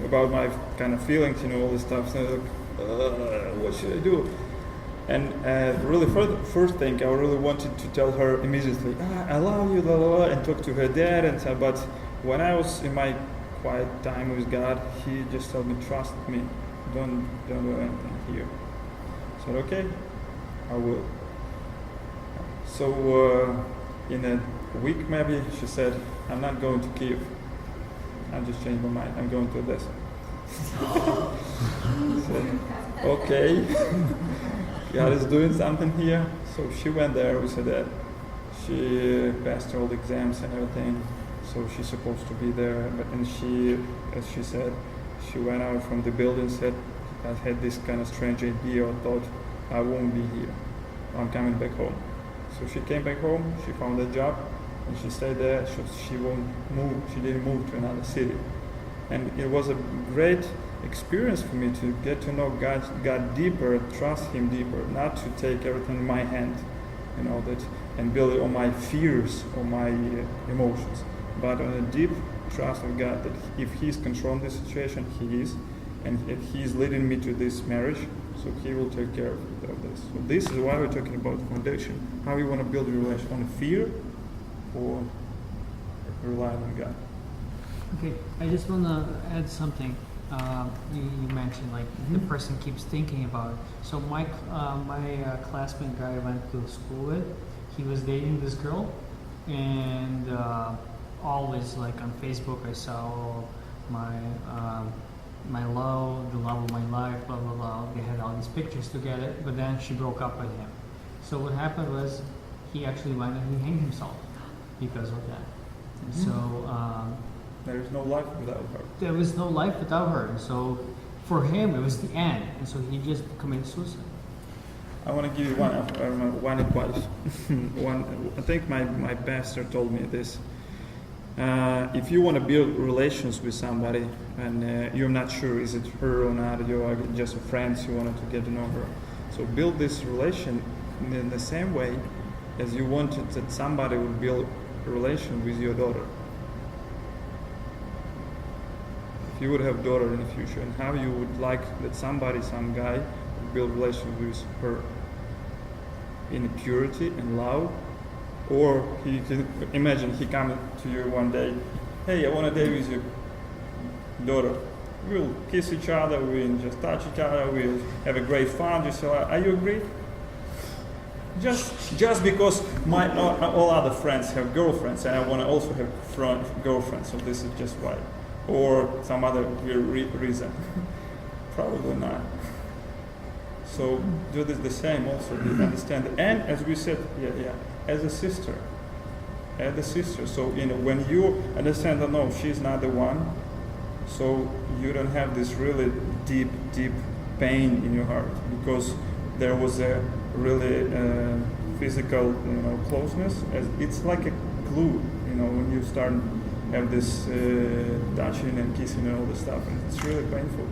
about my kind of feelings, all this stuff. So what should I do? And really, first thing, I really wanted to tell her immediately, I love you, and talk to her dad. And so, but when I was in my quiet time with God, He just told me, trust me, don't do anything here. I said, okay, I will. So in a week maybe, she said, I'm not going to Kyiv. I just changed my mind. I'm going to Odessa. I said, okay, God is doing something here. So she went there with her dad. She passed all the exams and everything. So she's supposed to be there. And she, as she said, she went out from the building, said, I had this kind of strange idea or thought, I won't be here. I'm coming back home. So she came back home, she found a job, and she stayed there. She won't move. She didn't move to another city. And it was a great experience for me to get to know God deeper, trust Him deeper, not to take everything in my hand, and build it on my fears or my emotions, but on a deep trust of God that if He's controlling the situation, He is, and if He's leading me to this marriage, so He will take care of this. So this is why we're talking about foundation. How we want to build a relation, on fear or relying on God.
Okay, I just want to add something. You mentioned the person keeps thinking about it. So my classmate guy I went to school with, he was dating this girl, and always on Facebook I saw my love, the love of my life, blah blah blah. They had all these pictures together, but then she broke up with him. So what happened was he actually went and he hanged himself because of that. And so
there is no life without her.
There was no life without her. And so for him it was the end, and so he just committed suicide.
I want to give you one advice. I think my pastor told me this. If you want to build relations with somebody and you're not sure is it her or not, you are just friends, you wanted to get to know her. So build this relation in the same way as you wanted that somebody would build a relation with your daughter. If you would have a daughter in the future, and how you would like that some guy would build a relation with her in purity and love. Or he can imagine he comes to you one day, hey, I want to date with your daughter. We'll kiss each other, we'll just touch each other, we'll have a great fun. Just say, are you agree? Just because my all other friends have girlfriends and I want to also have girlfriends, so this is just why. Or some other reason. Probably not. So do this the same also, understand. And as we said, as a sister. So when you understand that no, she's not the one, so you don't have this really deep pain in your heart because there was a really physical closeness. It's like a glue, when you start have this touching and kissing and all this stuff, and it's really painful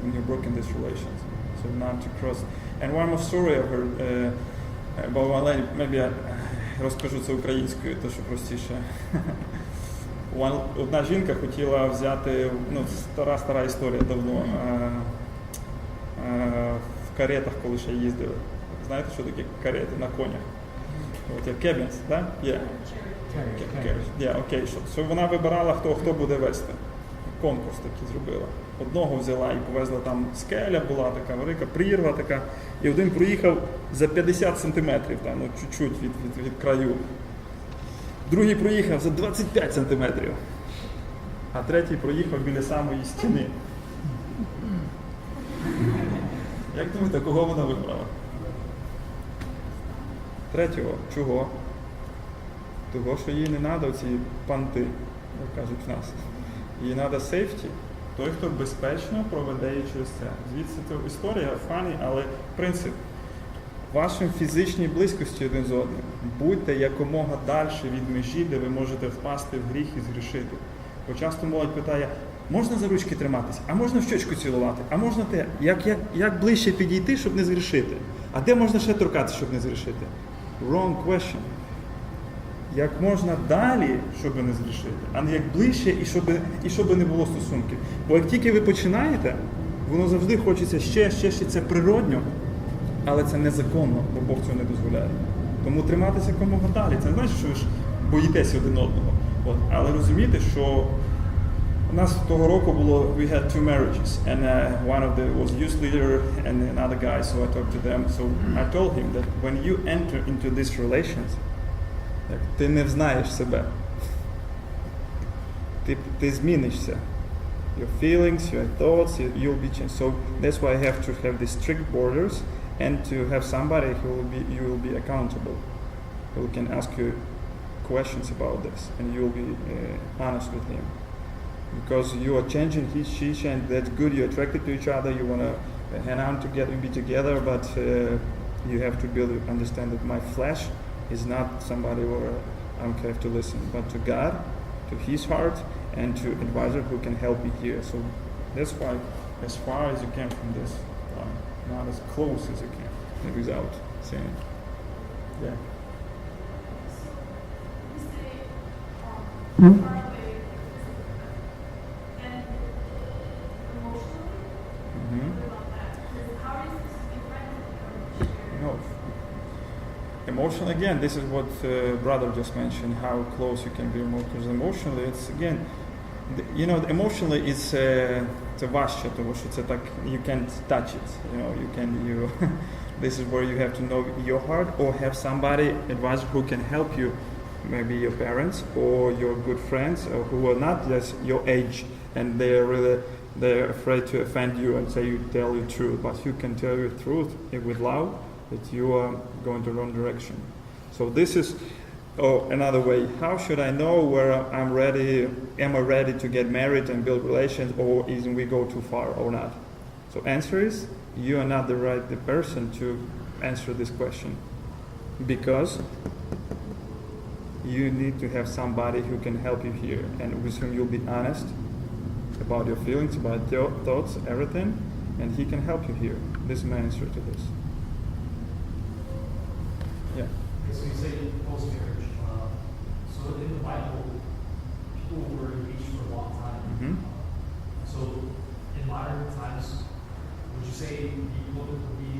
when you're broken these relations. So not to cross. And one more story I heard about one lady, maybe я розкажу це українською, то що простіше. Одна жінка хотіла взяти, стара історія давно, в каретах, коли ще їздили. Знаєте, що таке карети на конях? От як кебінс, так? Окей. Що вона вибирала, хто буде вести. Конкурс такий зробила. Одного взяла і повезла, там скеля була така велика, прірва така, і один проїхав за 50 сантиметрів, там, чуть-чуть від краю. Другий проїхав за 25 сантиметрів, а третій проїхав біля самої стіни. Як думаєте, кого вона вибрала? Третього. Чого? Того, що їй не треба оці панти, як кажуть в нас. Їй треба сейфті. Той, хто безпечно проведе її через це. Звідси це історія, фані, але принцип. Вашим фізичній близькості один з одним. Будьте якомога далі від межі, де ви можете впасти в гріх і згрішити. Бо часто молодь питає, можна за ручки триматись, а можна в щочку цілувати, а можна те. Як ближче підійти, щоб не згрішити? А де можна ще торкатися, щоб не згрішити? Wrong question. Як можна далі, щоб не згрішити, а не як ближче і щоб не було стосунків. Бо як тільки ви починаєте, воно завжди хочеться ще, це природньо, але це незаконно, бо Бог цього не дозволяє. Тому триматися якомога далі. Це не значить, що ви ж боїтеся один одного. Але розумієте, що у нас того року було, we had 2 marriages, and one of them was youth leader and another guy, so I talked to them. So I told him that when you enter into these relations, ти не взнаєш себе. Ти змінишся. Your feelings, your thoughts, you'll be changed. So that's why I have to have these strict borders and to have somebody you will be accountable, who can ask you questions about this, and you'll be honest with him. Because you are changing, she changed, that's good, you're attracted to each other, you want to hang on together, be together, but you have to understand that my flesh is not somebody where I have to listen, but to God, to His heart, and to advisor who can help me here. So that's why, as far as you can from this, not as close as you can, without saying, yeah.
So, you say, far away, and emotionally, what about that? How are you supposed to be friends?
No. Emotional, again, this is what brother just mentioned, how close you can be because emotionally, it's again, emotionally it's це важче, тому що це так, you can't touch it, this is where you have to know your heart or have somebody, advisor who can help you, maybe your parents or your good friends or who are not just your age and they're afraid to offend you and tell you truth, but you can tell your truth with love, that you are going the wrong direction. So this is another way. How should I know where I'm ready? Am I ready to get married and build relations, or is we go too far or not? So answer is, you are not the right person to answer this question, because you need to have somebody who can help you here, and with whom you'll be honest about your feelings, about your thoughts, everything, and he can help you here. This is my answer to this. Yeah.
Okay, so you say post-marriage. So in the Bible, people were engaged for a long time.
Mm-hmm.
So in modern times, would you say people would be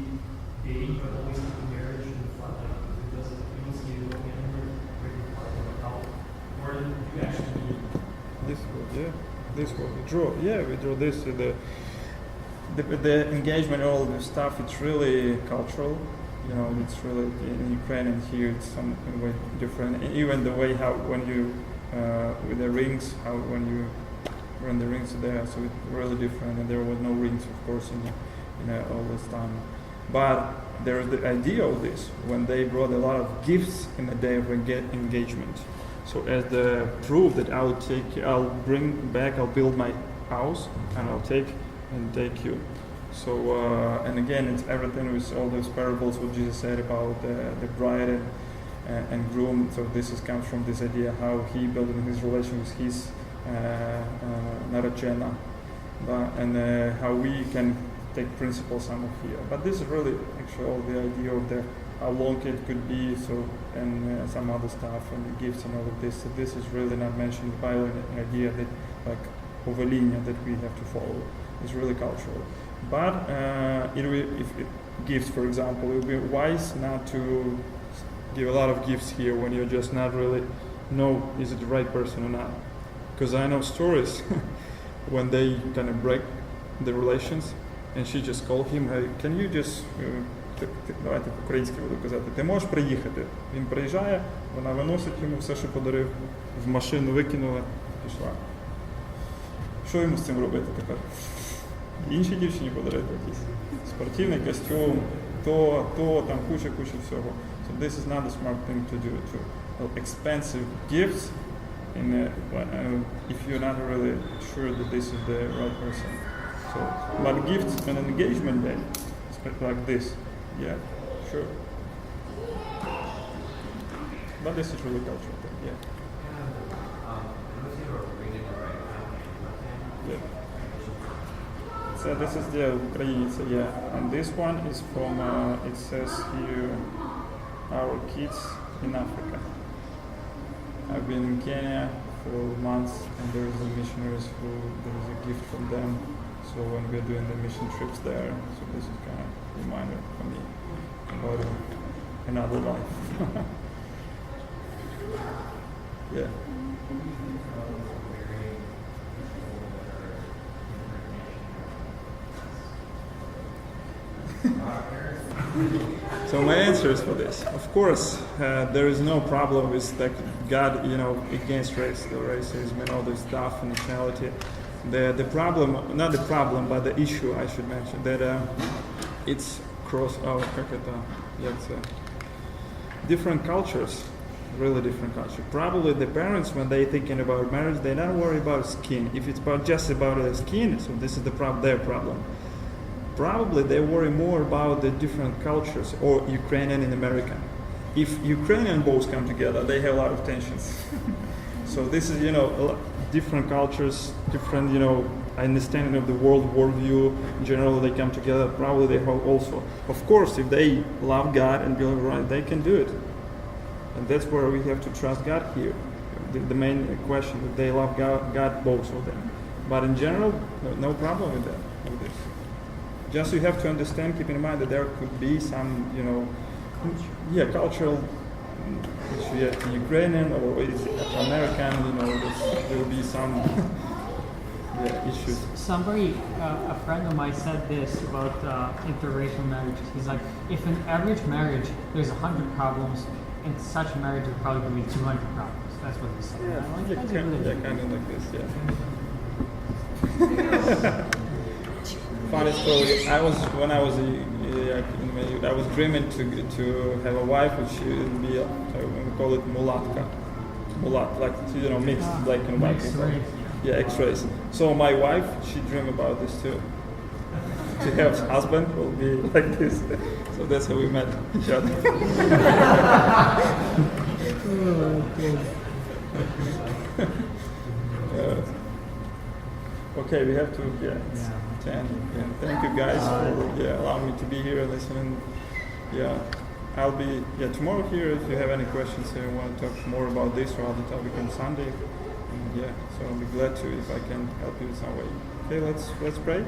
dating but always keeping marriage in the front? Like it doesn't, you don't see it going anywhere, breaking apart, like how, or do you actually?
This one, yeah. This one we draw. Yeah, we draw this. The engagement, all this stuff. It's really cultural. You know, it's really in Ukraine and here it's some way different. And even the way how when you with the rings, how when the rings are there, so it's really different. And there were no rings, of course, in all this time. But there is the idea of this when they brought a lot of gifts in the day of engagement. So as the proof that I'll bring back, I'll build my house and I'll take you. So and again, it's everything with all those parables what Jesus said about the bride and groom. So this comes from this idea how he built in his relation with his narachena, and how we can take principles some of here. But this is really actually all the idea of how long it could be. So and some other stuff and the gifts and all of this. So this is really not mentioned in the Bible. An idea that like of a linear that we have to follow. It's really cultural. But gifts, for example, it would be wise not to give a lot of gifts here when you're just not really know is it the right person or not. Because I know stories when they kind of break the relations, and she just called him, hey, can you just, давайте по-українськи буду казати, ти можеш приїхати? Він приїжджає, вона виносить йому все, що подарив, в машину викинула, пішла. Що йому з цим робити тепер? Іншій дівчині подарити якийсь спортивний костюм, там куча всього. So this is not a smart thing to do. Expensive gifts, if you're not really sure that this is the right person. So, but gifts on an engagement day, like this, yeah, sure. But this is really cultural thing, yeah. Yeah. So this is the Ukrainians, yeah. And this one is from, it says here, our kids in Africa. I've been in Kenya for months, and there is a missionaries there is a gift from them. So when we're doing the mission trips there, so this is kind of a reminder for me about another life. Yeah. So my answers for this, of course, there is no problem with like God, against racism and all this stuff and nationality. The problem, not the problem, but the issue I should mention that it's different cultures, really different culture. Probably the parents, when they thinking about marriage, they not worry about skin. If it's just about the skin, so this is their problem. Probably they worry more about the different cultures, or Ukrainian and American. If Ukrainian both come together, they have a lot of tensions. So this is, different cultures, different, understanding of the worldview. In general, they come together. Probably they have also. Of course, if they love God and believe right, they can do it. And that's where we have to trust God here. The main question, if they love God, both of them. But in general, no problem with that. With this. Just you have to understand, keep in mind that there could be some, cultural issue, Ukrainian or American, there will be some issues.
Somebody, a friend of mine said this about interracial marriages. He's like, if in average marriage there's 100 problems, in such a marriage there's probably going to be 200 problems. That's what he said.
Kind of like this, yeah. Funny story. I was dreaming to have a wife, which would be we call it mulatka, like mixed black and white.
Mixed race.
Yeah, X-rays. So my wife, she dreamed about this too. to have husband will be like this. So that's how we met each other. Okay, we have to end. Yeah, thank you guys for allowing me to be here and listen. Yeah, I'll be tomorrow here if you have any questions and want to talk more about this or other topic on Sunday. And so I'll be glad to if I can help you in some way. Okay, let's pray.